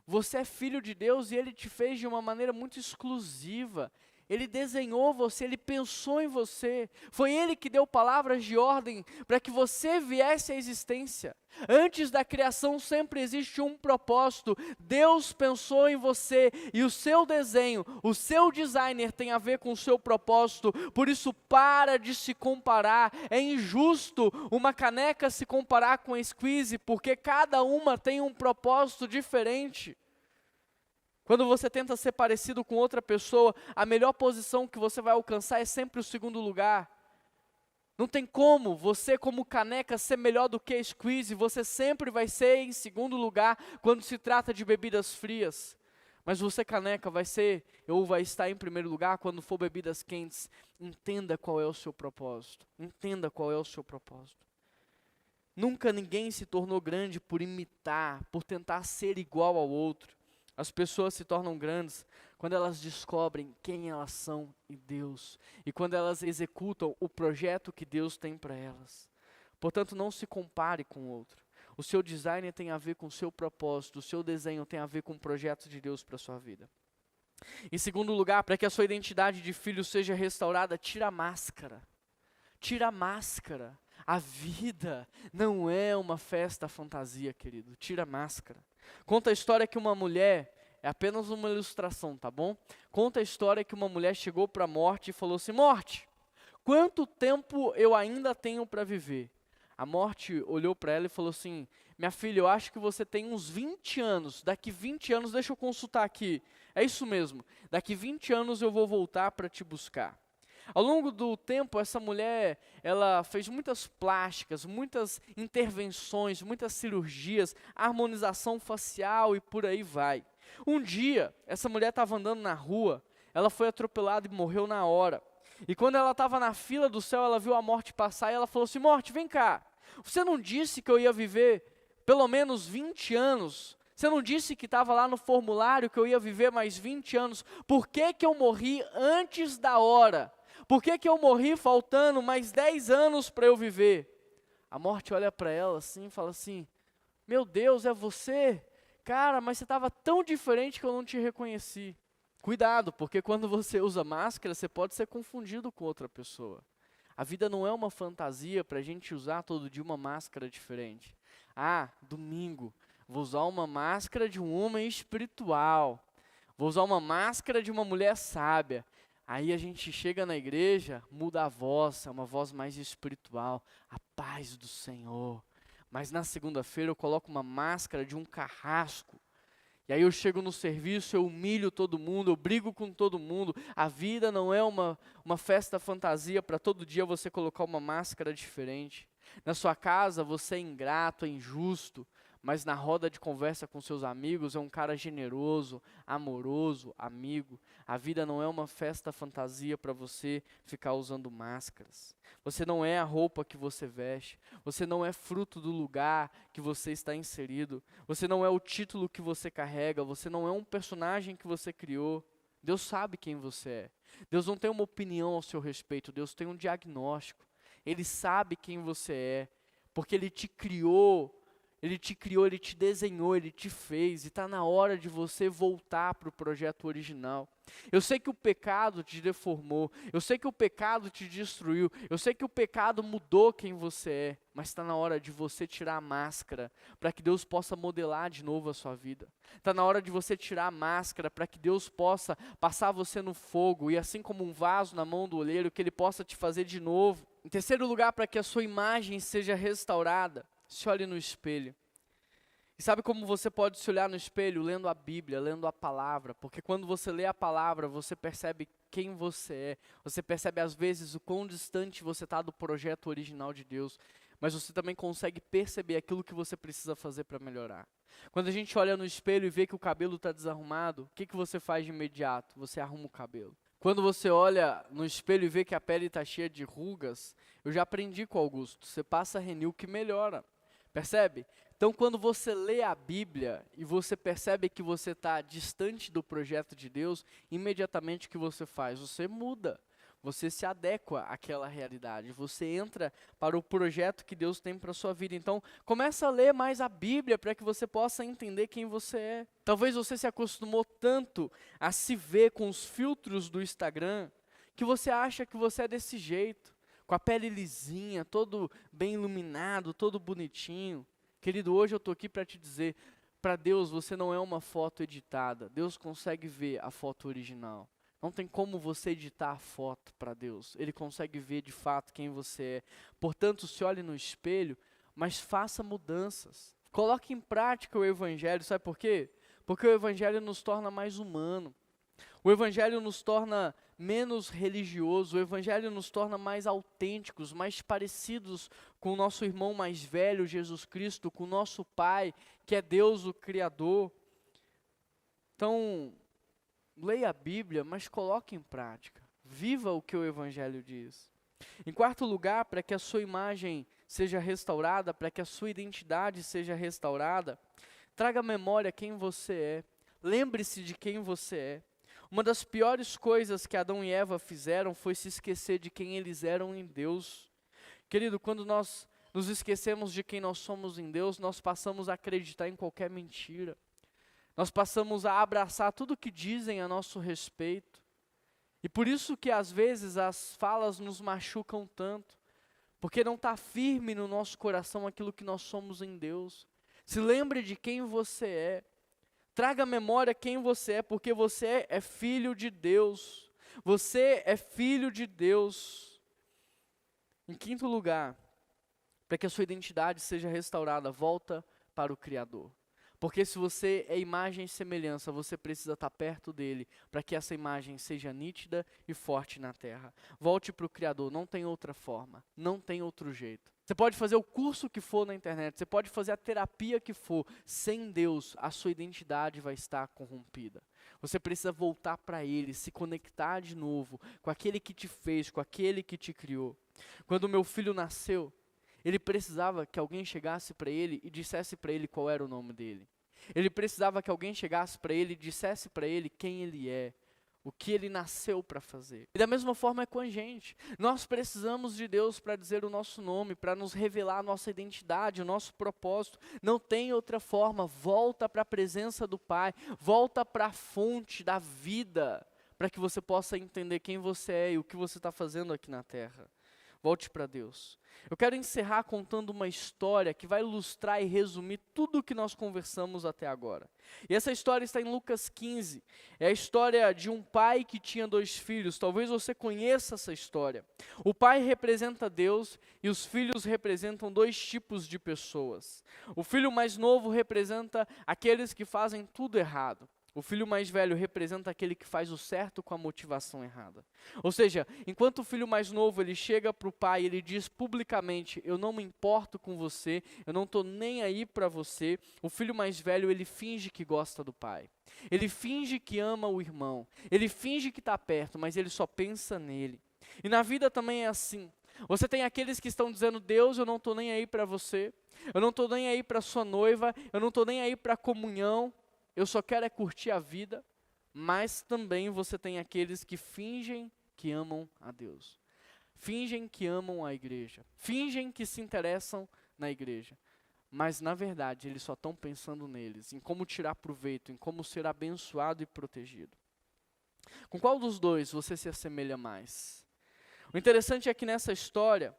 Você é filho de Deus e Ele te fez de uma maneira muito exclusiva. Ele desenhou você, Ele pensou em você. Foi Ele que deu palavras de ordem para que você viesse à existência. Antes da criação sempre existe um propósito. Deus pensou em você e o seu desenho, o seu designer tem a ver com o seu propósito. Por isso, para de se comparar. É injusto uma caneca se comparar com a squeeze, porque cada uma tem um propósito diferente. Quando você tenta ser parecido com outra pessoa, a melhor posição que você vai alcançar é sempre o segundo lugar. Não tem como você, como caneca, ser melhor do que a squeeze. Você sempre vai ser em segundo lugar quando se trata de bebidas frias. Mas você, caneca, vai ser ou vai estar em primeiro lugar quando for bebidas quentes. Entenda qual é o seu propósito. Entenda qual é o seu propósito. Nunca ninguém se tornou grande por imitar, por tentar ser igual ao outro. As pessoas se tornam grandes quando elas descobrem quem elas são em Deus e quando elas executam o projeto que Deus tem para elas. Portanto, não se compare com o outro. O seu design tem a ver com o seu propósito, o seu desenho tem a ver com o projeto de Deus para a sua vida. Em segundo lugar, para que a sua identidade de filho seja restaurada, tira a máscara. Tira a máscara. A vida não é uma festa fantasia, querido. Tira a máscara. Conta a história que uma mulher, é apenas uma ilustração, tá bom? Conta a história que uma mulher chegou para a morte e falou assim: morte, quanto tempo eu ainda tenho para viver? A morte olhou para ela e falou assim: minha filha, eu acho que você tem uns 20 anos. Daqui 20 anos, deixa eu consultar aqui. É isso mesmo. Daqui 20 anos eu vou voltar para te buscar. Ao longo do tempo, essa mulher, ela fez muitas plásticas, muitas intervenções, muitas cirurgias, harmonização facial e por aí vai. Um dia, essa mulher estava andando na rua, ela foi atropelada e morreu na hora. E quando ela estava na fila do céu, ela viu a morte passar e ela falou assim: morte, vem cá, você não disse que eu ia viver pelo menos 20 anos? Você não disse que estava lá no formulário que eu ia viver mais 20 anos? Por que que eu morri antes da hora? Por que que eu morri faltando mais 10 anos para eu viver? A morte olha para ela assim e fala assim: meu Deus, é você? Cara, mas você estava tão diferente que eu não te reconheci. Cuidado, porque quando você usa máscara, você pode ser confundido com outra pessoa. A vida não é uma fantasia para a gente usar todo dia uma máscara diferente. Ah, domingo, vou usar uma máscara de um homem espiritual. Vou usar uma máscara de uma mulher sábia. Aí a gente chega na igreja, muda a voz, é uma voz mais espiritual, a paz do Senhor. Mas na segunda-feira eu coloco uma máscara de um carrasco. E aí eu chego no serviço, eu humilho todo mundo, eu brigo com todo mundo. A vida não é uma festa fantasia para todo dia você colocar uma máscara diferente. Na sua casa você é ingrato, é injusto, mas na roda de conversa com seus amigos é um cara generoso, amoroso, amigo. A vida não é uma festa fantasia para você ficar usando máscaras. Você não é a roupa que você veste, você não é fruto do lugar que você está inserido, você não é o título que você carrega, você não é um personagem que você criou. Deus sabe quem você é. Deus não tem uma opinião ao seu respeito, Deus tem um diagnóstico. Ele sabe quem você é, porque Ele te criou, Ele te desenhou, Ele te fez, e está na hora de você voltar para o projeto original. Eu sei que o pecado te deformou, eu sei que o pecado te destruiu, eu sei que o pecado mudou quem você é, mas está na hora de você tirar a máscara, para que Deus possa modelar de novo a sua vida. Está na hora de você tirar a máscara, para que Deus possa passar você no fogo, e assim como um vaso na mão do oleiro, que Ele possa te fazer de novo. Em terceiro lugar, para que a sua imagem seja restaurada, se olhe no espelho. E sabe como você pode se olhar no espelho? Lendo a Bíblia, lendo a palavra. Porque quando você lê a palavra, você percebe quem você é. Você percebe às vezes o quão distante você está do projeto original de Deus. Mas você também consegue perceber aquilo que você precisa fazer para melhorar. Quando a gente olha no espelho e vê que o cabelo está desarrumado, o que você faz de imediato? Você arruma o cabelo. Quando você olha no espelho e vê que a pele está cheia de rugas, eu já aprendi com o Augusto, você passa Renil que melhora. Percebe? Então, quando você lê a Bíblia e você percebe que você está distante do projeto de Deus, imediatamente o que você faz? Você muda, você se adequa àquela realidade, você entra para o projeto que Deus tem para a sua vida. Então, começa a ler mais a Bíblia para que você possa entender quem você é. Talvez você se acostumou tanto a se ver com os filtros do Instagram, que você acha que você é desse jeito, com a pele lisinha, todo bem iluminado, todo bonitinho. Querido, hoje eu estou aqui para te dizer, para Deus você não é uma foto editada. Deus consegue ver a foto original. Não tem como você editar a foto para Deus. Ele consegue ver de fato quem você é. Portanto, se olhe no espelho, mas faça mudanças. Coloque em prática o Evangelho, sabe por quê? Porque o Evangelho nos torna mais humano. O Evangelho nos torna menos religioso, o Evangelho nos torna mais autênticos, mais parecidos com o nosso irmão mais velho, Jesus Cristo, com o nosso Pai, que é Deus o Criador. Então, leia a Bíblia, mas coloque em prática. Viva o que o Evangelho diz. Em quarto lugar, para que a sua imagem seja restaurada, para que a sua identidade seja restaurada, traga à memória quem você é. Lembre-se de quem você é. Uma das piores coisas que Adão e Eva fizeram foi se esquecer de quem eles eram em Deus. Querido, quando nós nos esquecemos de quem nós somos em Deus, nós passamos a acreditar em qualquer mentira. Nós passamos a abraçar tudo que dizem a nosso respeito. E por isso que às vezes as falas nos machucam tanto, porque não está firme no nosso coração aquilo que nós somos em Deus. Se lembre de quem você é. Traga à memória quem você é, porque você é filho de Deus. Você é filho de Deus. Em quinto lugar, para que a sua identidade seja restaurada, volta para o Criador. Porque se você é imagem e semelhança, você precisa estar perto dele, para que essa imagem seja nítida e forte na terra. Volte para o Criador, não tem outra forma, não tem outro jeito. Você pode fazer o curso que for na internet, você pode fazer a terapia que for, sem Deus, a sua identidade vai estar corrompida. Você precisa voltar para Ele, se conectar de novo com aquele que te fez, com aquele que te criou. Quando meu filho nasceu, ele precisava que alguém chegasse para ele e dissesse para ele qual era o nome dele. Ele precisava que alguém chegasse para ele e dissesse para ele quem ele é, o que ele nasceu para fazer. E da mesma forma é com a gente. Nós precisamos de Deus para dizer o nosso nome, para nos revelar a nossa identidade, o nosso propósito. Não tem outra forma. Volta para a presença do Pai, volta para a fonte da vida, para que você possa entender quem você é e o que você está fazendo aqui na terra. Volte para Deus. Eu quero encerrar contando uma história que vai ilustrar e resumir tudo o que nós conversamos até agora. E essa história está em Lucas 15. É a história de um pai que tinha 2 filhos. Talvez você conheça essa história. O pai representa Deus e os filhos representam 2 tipos de pessoas. O filho mais novo representa aqueles que fazem tudo errado. O filho mais velho representa aquele que faz o certo com a motivação errada. Ou seja, enquanto o filho mais novo ele chega para o pai e ele diz publicamente, eu não me importo com você, eu não estou nem aí para você, o filho mais velho ele finge que gosta do pai. Ele finge que ama o irmão, ele finge que está perto, mas ele só pensa nele. E na vida também é assim. Você tem aqueles que estão dizendo, Deus, eu não estou nem aí para você, eu não estou nem aí para sua noiva, eu não estou nem aí para a comunhão, eu só quero é curtir a vida, mas também você tem aqueles que fingem que amam a Deus. Fingem que amam a igreja. Fingem que se interessam na igreja. Mas na verdade eles só estão pensando neles, em como tirar proveito, em como ser abençoado e protegido. Com qual dos 2 você se assemelha mais? O interessante é que nessa história,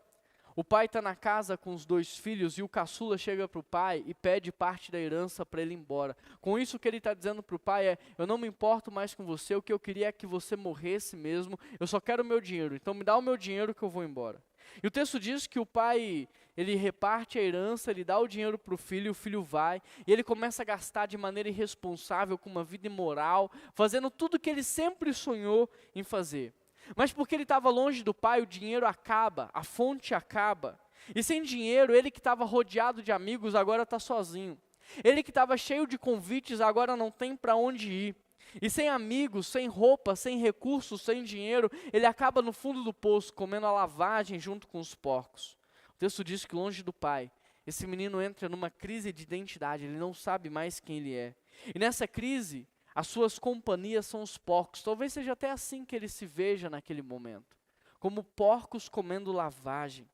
o pai está na casa com os 2 filhos e o caçula chega para o pai e pede parte da herança para ele ir embora. Com isso o que ele está dizendo para o pai é, eu não me importo mais com você, o que eu queria é que você morresse mesmo, eu só quero o meu dinheiro, então me dá o meu dinheiro que eu vou embora. E o texto diz que o pai, ele reparte a herança, ele dá o dinheiro para o filho vai, e ele começa a gastar de maneira irresponsável, com uma vida imoral, fazendo tudo o que ele sempre sonhou em fazer. Mas porque ele estava longe do pai, o dinheiro acaba, a fonte acaba. E sem dinheiro, ele que estava rodeado de amigos, agora está sozinho. Ele que estava cheio de convites, agora não tem para onde ir. E sem amigos, sem roupa, sem recursos, sem dinheiro, ele acaba no fundo do poço, comendo a lavagem junto com os porcos. O texto diz que longe do pai, esse menino entra numa crise de identidade, ele não sabe mais quem ele é. E nessa crise, as suas companhias são os porcos. Talvez seja até assim que ele se veja naquele momento. Como porcos comendo lavagem.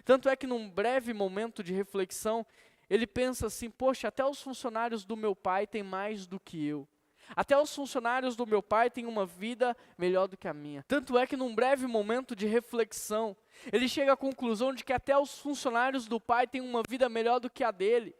Tanto é que num breve momento de reflexão, ele pensa assim, poxa, até os funcionários do meu pai têm mais do que eu. Até os funcionários do meu pai têm uma vida melhor do que a minha. Tanto é que num breve momento de reflexão, ele chega à conclusão de que até os funcionários do pai têm uma vida melhor do que a dele.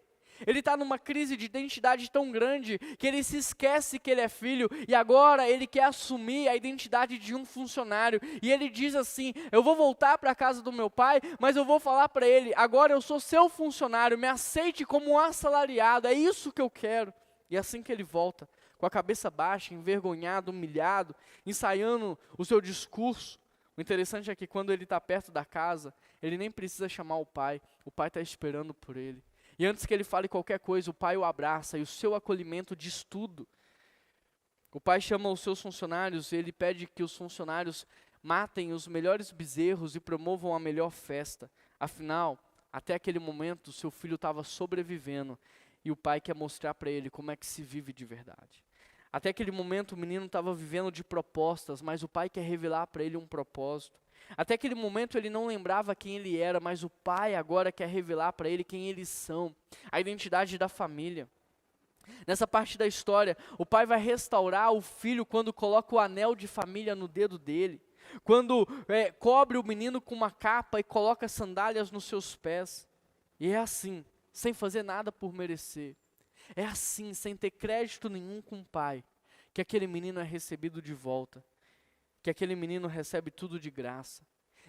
Ele está numa crise de identidade tão grande que ele se esquece que ele é filho e agora ele quer assumir a identidade de um funcionário. E ele diz assim, eu vou voltar para a casa do meu pai, mas eu vou falar para ele, agora eu sou seu funcionário, me aceite como um assalariado, é isso que eu quero. E assim que ele volta, com a cabeça baixa, envergonhado, humilhado, ensaiando o seu discurso. O interessante é que quando ele está perto da casa, ele nem precisa chamar o pai está esperando por ele. E antes que ele fale qualquer coisa, o pai o abraça e o seu acolhimento diz tudo. O pai chama os seus funcionários e ele pede que os funcionários matem os melhores bezerros e promovam a melhor festa. Afinal, até aquele momento, seu filho estava sobrevivendo e o pai quer mostrar para ele como é que se vive de verdade. Até aquele momento, o menino estava vivendo de propostas, mas o pai quer revelar para ele um propósito. Até aquele momento ele não lembrava quem ele era, mas o pai agora quer revelar para ele quem eles são, a identidade da família. Nessa parte da história, o pai vai restaurar o filho quando coloca o anel de família no dedo dele, quando cobre o menino com uma capa e coloca sandálias nos seus pés. E é assim, sem fazer nada por merecer. É assim, sem ter crédito nenhum com o pai, que aquele menino é recebido de volta. Que aquele menino recebe tudo de graça.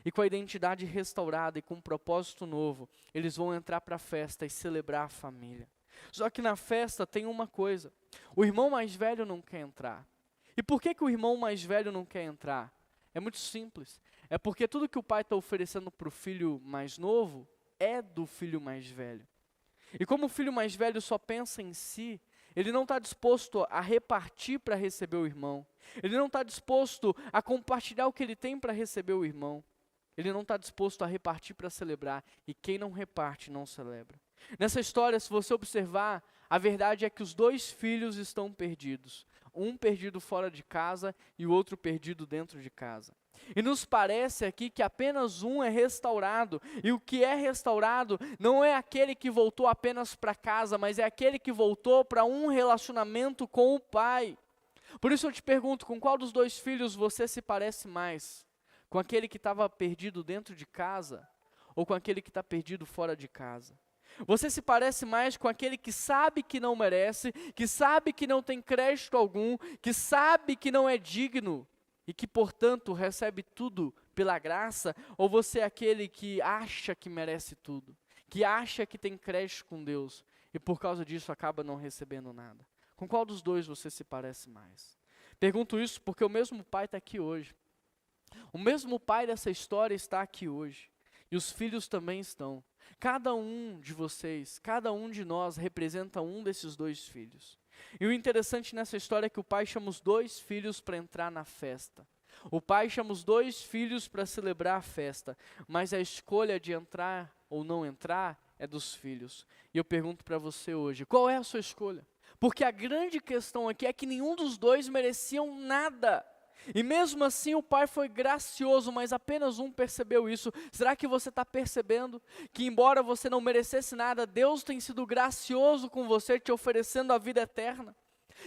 E com a identidade restaurada e com um propósito novo, eles vão entrar para a festa e celebrar a família. Só que na festa tem uma coisa, o irmão mais velho não quer entrar. E por que o irmão mais velho não quer entrar? É muito simples, é porque tudo que o pai está oferecendo para o filho mais novo, é do filho mais velho. E como o filho mais velho só pensa em si, ele não está disposto a repartir para receber o irmão. Ele não está disposto a compartilhar o que ele tem para receber o irmão. Ele não está disposto a repartir para celebrar. E quem não reparte, não celebra. Nessa história, se você observar, a verdade é que os 2 filhos estão perdidos. Um perdido fora de casa e o outro perdido dentro de casa. E nos parece aqui que apenas um é restaurado. E o que é restaurado não é aquele que voltou apenas para casa, mas é aquele que voltou para um relacionamento com o pai. Por isso eu te pergunto, com qual dos 2 filhos você se parece mais? Com aquele que estava perdido dentro de casa ou com aquele que está perdido fora de casa? Você se parece mais com aquele que sabe que não merece, que sabe que não tem crédito algum, que sabe que não é digno e que, portanto, recebe tudo pela graça? Ou você é aquele que acha que merece tudo, que acha que tem crédito com Deus e por causa disso acaba não recebendo nada? Com qual dos dois você se parece mais? Pergunto isso porque o mesmo pai está aqui hoje. O mesmo pai dessa história está aqui hoje. E os filhos também estão. Cada um de vocês, cada um de nós representa um desses dois filhos. E o interessante nessa história é que o pai chama os dois filhos para entrar na festa. O pai chama os dois filhos para celebrar a festa. Mas a escolha de entrar ou não entrar é dos filhos. E eu pergunto para você hoje, qual é a sua escolha? Porque a grande questão aqui é que nenhum dos dois mereciam nada. E mesmo assim o pai foi gracioso, mas apenas um percebeu isso. Será que você está percebendo que embora você não merecesse nada, Deus tem sido gracioso com você, te oferecendo a vida eterna?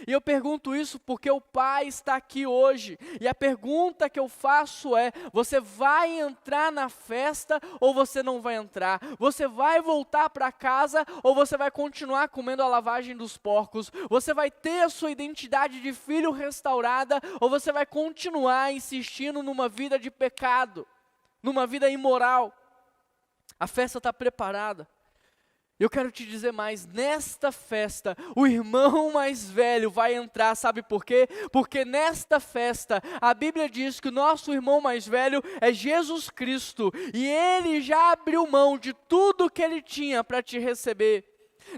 E eu pergunto isso porque o pai está aqui hoje. E a pergunta que eu faço é: você vai entrar na festa ou você não vai entrar? Você vai voltar para casa ou você vai continuar comendo a lavagem dos porcos? Você vai ter a sua identidade de filho restaurada ou você vai continuar insistindo numa vida de pecado, numa vida imoral? A festa está preparada. Eu quero te dizer mais, nesta festa, o irmão mais velho vai entrar, sabe por quê? Porque nesta festa, a Bíblia diz que o nosso irmão mais velho é Jesus Cristo, e ele já abriu mão de tudo que ele tinha para te receber.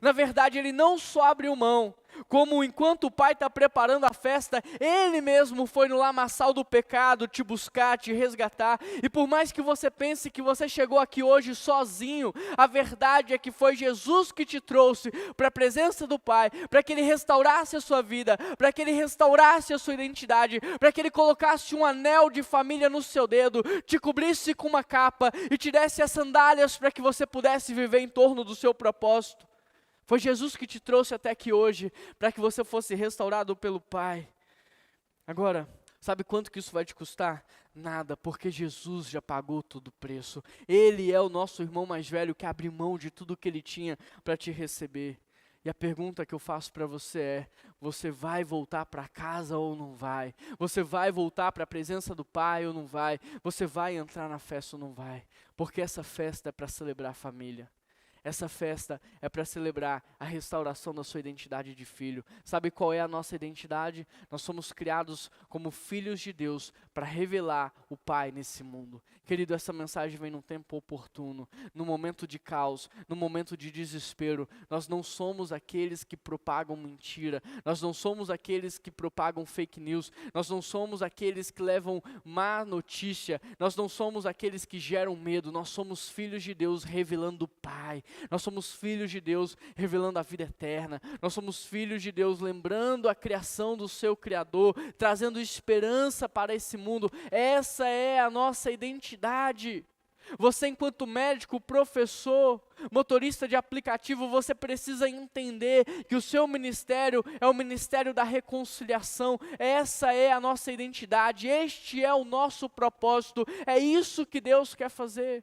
Na verdade, ele não só abriu mão, como enquanto o pai está preparando a festa, ele mesmo foi no lamaçal do pecado te buscar, te resgatar. E por mais que você pense que você chegou aqui hoje sozinho, a verdade é que foi Jesus que te trouxe para a presença do Pai, para que Ele restaurasse a sua vida, para que Ele restaurasse a sua identidade, para que Ele colocasse um anel de família no seu dedo, te cobrisse com uma capa e te desse as sandálias para que você pudesse viver em torno do seu propósito. Foi Jesus que te trouxe até aqui hoje, para que você fosse restaurado pelo Pai. Agora, sabe quanto que isso vai te custar? Nada, porque Jesus já pagou todo o preço. Ele é o nosso irmão mais velho que abre mão de tudo que ele tinha para te receber. E a pergunta que eu faço para você é: você vai voltar para casa ou não vai? Você vai voltar para a presença do Pai ou não vai? Você vai entrar na festa ou não vai? Porque essa festa é para celebrar a família. Essa festa é para celebrar a restauração da sua identidade de filho. Sabe qual é a nossa identidade? Nós somos criados como filhos de Deus para revelar o Pai nesse mundo. Querido, essa mensagem vem num tempo oportuno, num momento de caos, num momento de desespero. Nós não somos aqueles que propagam mentira, nós não somos aqueles que propagam fake news, nós não somos aqueles que levam má notícia, nós não somos aqueles que geram medo, nós somos filhos de Deus revelando o Pai. Nós somos filhos de Deus revelando a vida eterna. Nós somos filhos de Deus lembrando a criação do seu Criador, trazendo esperança para esse mundo. Essa é a nossa identidade. Você, enquanto médico, professor, motorista de aplicativo, você precisa entender que o seu ministério é o ministério da reconciliação. Essa é a nossa identidade, este é o nosso propósito, é isso que Deus quer fazer.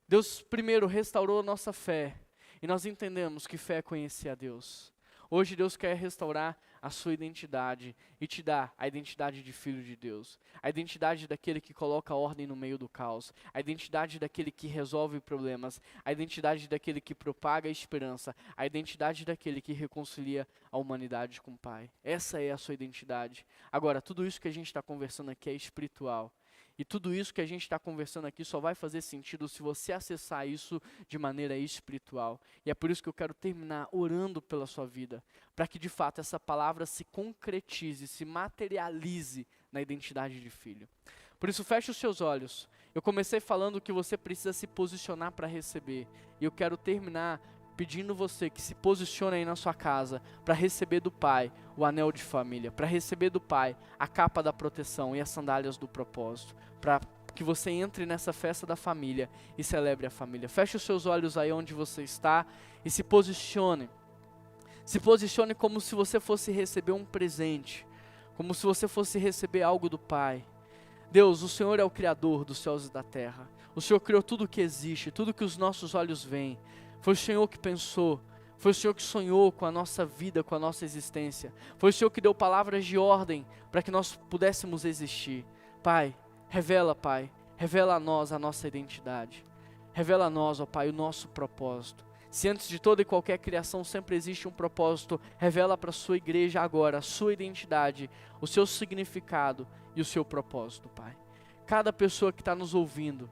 Deus primeiro restaurou a nossa fé, e nós entendemos que fé é conhecer a Deus. Hoje Deus quer restaurar a sua identidade e te dar a identidade de filho de Deus. A identidade daquele que coloca ordem no meio do caos. A identidade daquele que resolve problemas. A identidade daquele que propaga a esperança. A identidade daquele que reconcilia a humanidade com o Pai. Essa é a sua identidade. Agora, tudo isso que a gente está conversando aqui é espiritual. E tudo isso que a gente está conversando aqui só vai fazer sentido se você acessar isso de maneira espiritual. E é por isso que eu quero terminar orando pela sua vida, para que de fato essa palavra se concretize, se materialize na identidade de filho. Por isso, feche os seus olhos. Eu comecei falando que você precisa se posicionar para receber. E eu quero terminar pedindo você que se posicione aí na sua casa para receber do Pai o anel de família, para receber do Pai a capa da proteção e as sandálias do propósito, para que você entre nessa festa da família e celebre a família. Feche os seus olhos aí onde você está e se posicione. Se posicione como se você fosse receber um presente, como se você fosse receber algo do Pai. Deus, o Senhor é o Criador dos céus e da terra. O Senhor criou tudo o que existe, tudo que os nossos olhos veem. Foi o Senhor que pensou, foi o Senhor que sonhou com a nossa vida, com a nossa existência. Foi o Senhor que deu palavras de ordem para que nós pudéssemos existir. Pai, revela a nós a nossa identidade. Revela a nós, ó Pai, o nosso propósito. Se antes de toda e qualquer criação sempre existe um propósito, revela para a sua igreja agora a sua identidade, o seu significado e o seu propósito, Pai. Cada pessoa que está nos ouvindo,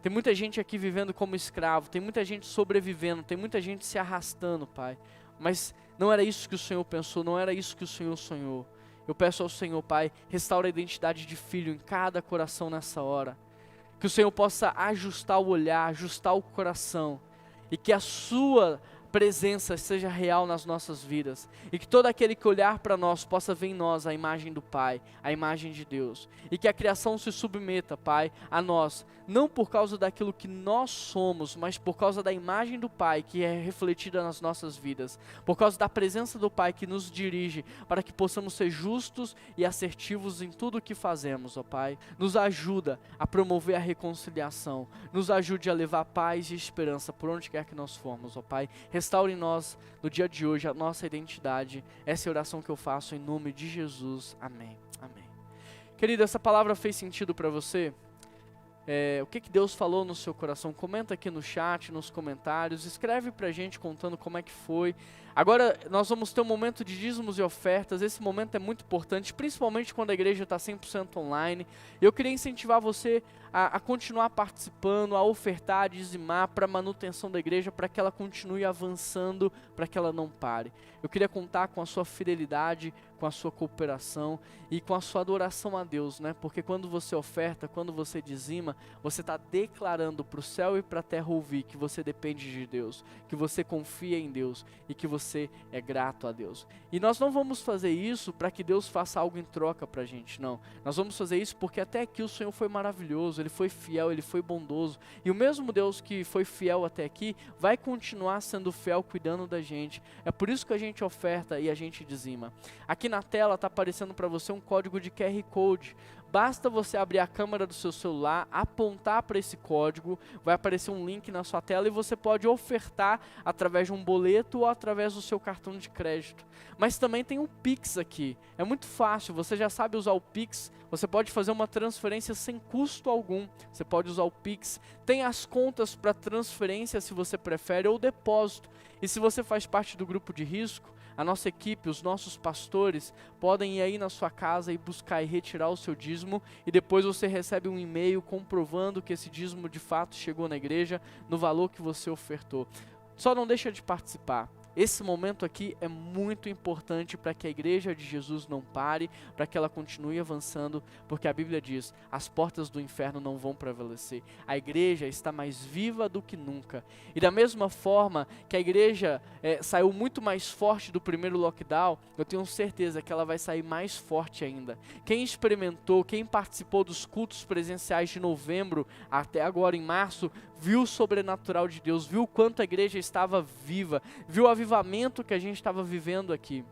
tem muita gente aqui vivendo como escravo, tem muita gente sobrevivendo, tem muita gente se arrastando, Pai. Mas não era isso que o Senhor pensou, não era isso que o Senhor sonhou. Eu peço ao Senhor, Pai, restaura a identidade de filho em cada coração nessa hora. Que o Senhor possa ajustar o olhar, ajustar o coração. E que a sua presença seja real nas nossas vidas. E que todo aquele que olhar para nós possa ver em nós a imagem do Pai, a imagem de Deus. E que a criação se submeta, Pai, a nós. Não por causa daquilo que nós somos, mas por causa da imagem do Pai que é refletida nas nossas vidas. Por causa da presença do Pai que nos dirige, para que possamos ser justos e assertivos em tudo o que fazemos, ó Pai. Nos ajuda a promover a reconciliação. Nos ajude a levar paz e esperança por onde quer que nós formos, ó Pai. Restaure em nós, no dia de hoje, a nossa identidade. Essa é a oração que eu faço em nome de Jesus. Amém. Amém. Querido, essa palavra fez sentido para você? O que Deus falou no seu coração? Comenta aqui no chat, nos comentários, escreve pra gente contando como é que foi. Agora nós vamos ter um momento de dízimos e ofertas. Esse momento é muito importante, principalmente quando a igreja está 100% online. Eu queria incentivar você a continuar participando, a ofertar, a dizimar para a manutenção da igreja, para que ela continue avançando, para que ela não pare. Eu queria contar com a sua fidelidade, com a sua cooperação e com a sua adoração a Deus, né? Porque quando você oferta, quando você dizima, você está declarando para o céu e para a terra ouvir que você depende de Deus, que você confia em Deus e que você é grato a Deus. E nós não vamos fazer isso para que Deus faça algo em troca para a gente, não. Nós vamos fazer isso porque até aqui o Senhor foi maravilhoso, Ele foi fiel, Ele foi bondoso. E o mesmo Deus que foi fiel até aqui, vai continuar sendo fiel cuidando da gente. É por isso que a gente oferta e a gente dizima. Aqui na tela está aparecendo para você um código de QR Code. Basta você abrir a câmera do seu celular, apontar para esse código, vai aparecer um link na sua tela e você pode ofertar através de um boleto ou através do seu cartão de crédito. Mas também tem o Pix aqui, é muito fácil, você já sabe usar o Pix, você pode fazer uma transferência sem custo algum, você pode usar o Pix, tem as contas para transferência se você prefere ou depósito. E se você faz parte do grupo de risco, a nossa equipe, os nossos pastores, podem ir aí na sua casa e buscar e retirar o seu dízimo e depois você recebe um e-mail comprovando que esse dízimo de fato chegou na igreja no valor que você ofertou. Só não deixa de participar. Esse momento aqui é muito importante para que a igreja de Jesus não pare, para que ela continue avançando, porque a Bíblia diz, as portas do inferno não vão prevalecer. A igreja está mais viva do que nunca. E da mesma forma que a igreja saiu muito mais forte do primeiro lockdown, eu tenho certeza que ela vai sair mais forte ainda. Quem experimentou, quem participou dos cultos presenciais de novembro até agora em março, viu o sobrenatural de Deus, viu o quanto a igreja estava viva, viu o avivamento que a gente estava vivendo aqui.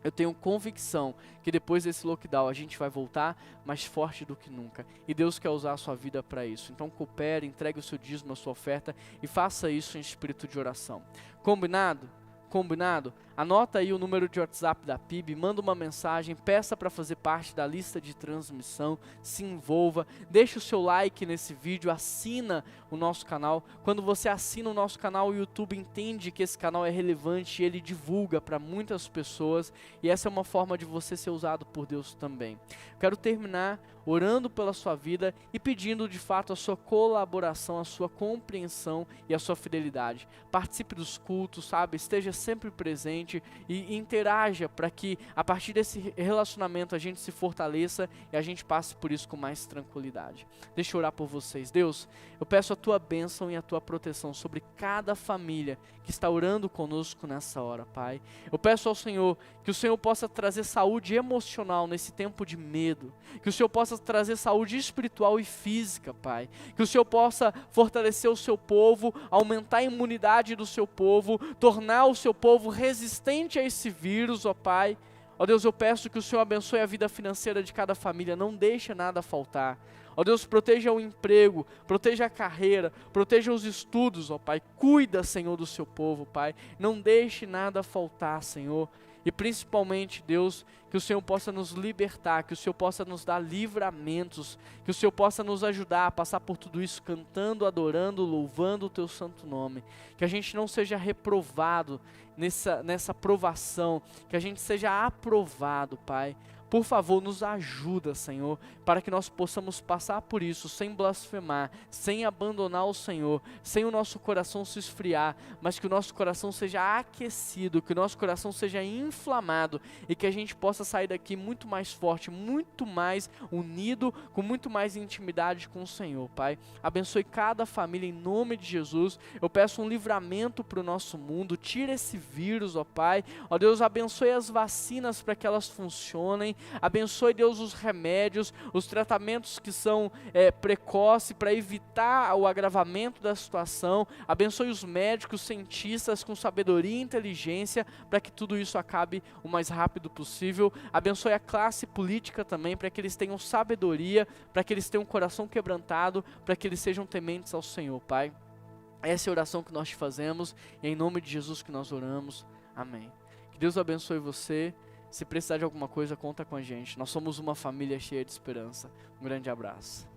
Eu tenho convicção que depois desse lockdown a gente vai voltar mais forte do que nunca. E Deus quer usar a sua vida para isso. Então coopere, entregue o seu dízimo, a sua oferta e faça isso em espírito de oração. Combinado? Combinado? Anota aí o número de WhatsApp da PIB, manda uma mensagem, peça para fazer parte da lista de transmissão, se envolva, deixa o seu like nesse vídeo, assina o nosso canal. Quando você assina o nosso canal, o YouTube entende que esse canal é relevante e ele divulga para muitas pessoas e essa é uma forma de você ser usado por Deus também. Quero terminar orando pela sua vida e pedindo de fato a sua colaboração, a sua compreensão e a sua fidelidade. Participe dos cultos, sabe? Esteja sempre presente e interaja para que a partir desse relacionamento a gente se fortaleça e a gente passe por isso com mais tranquilidade. Deixa eu orar por vocês. Deus, eu peço a tua bênção e a tua proteção sobre cada família que está orando conosco nessa hora, Pai. Eu peço ao Senhor que o Senhor possa trazer saúde emocional nesse tempo de medo, que o Senhor possa trazer saúde espiritual e física, Pai, que o Senhor possa fortalecer o seu povo, aumentar a imunidade do seu povo, tornar o seu povo resistente a esse vírus, ó Pai. Ó Deus, eu peço que o Senhor abençoe a vida financeira de cada família, não deixe nada faltar. Ó Deus, proteja o emprego, proteja a carreira, proteja os estudos, ó Pai. Cuida, Senhor, do seu povo, Pai. Não deixe nada faltar, Senhor. E principalmente, Deus, que o Senhor possa nos libertar, que o Senhor possa nos dar livramentos, que o Senhor possa nos ajudar a passar por tudo isso cantando, adorando, louvando o Teu santo nome. Que a gente não seja reprovado nessa provação, que a gente seja aprovado, Pai. Por favor, nos ajuda, Senhor, para que nós possamos passar por isso sem blasfemar, sem abandonar o Senhor, sem o nosso coração se esfriar, mas que o nosso coração seja aquecido, que o nosso coração seja inflamado e que a gente possa sair daqui muito mais forte, muito mais unido, com muito mais intimidade com o Senhor, Pai. Abençoe cada família em nome de Jesus. Eu peço um livramento para o nosso mundo, tira esse vírus, ó Pai. Ó Deus, abençoe as vacinas para que elas funcionem. Abençoe, Deus, os remédios, os tratamentos que são precoces para evitar o agravamento da situação. Abençoe os médicos, cientistas com sabedoria e inteligência para que tudo isso acabe o mais rápido possível. Abençoe a classe política também para que eles tenham sabedoria, para que eles tenham um coração quebrantado, para que eles sejam tementes ao Senhor, Pai. Essa é a oração que nós te fazemos e é em nome de Jesus que nós oramos. Amém. Que Deus abençoe você. Se precisar de alguma coisa, conta com a gente. Nós somos uma família cheia de esperança. Um grande abraço.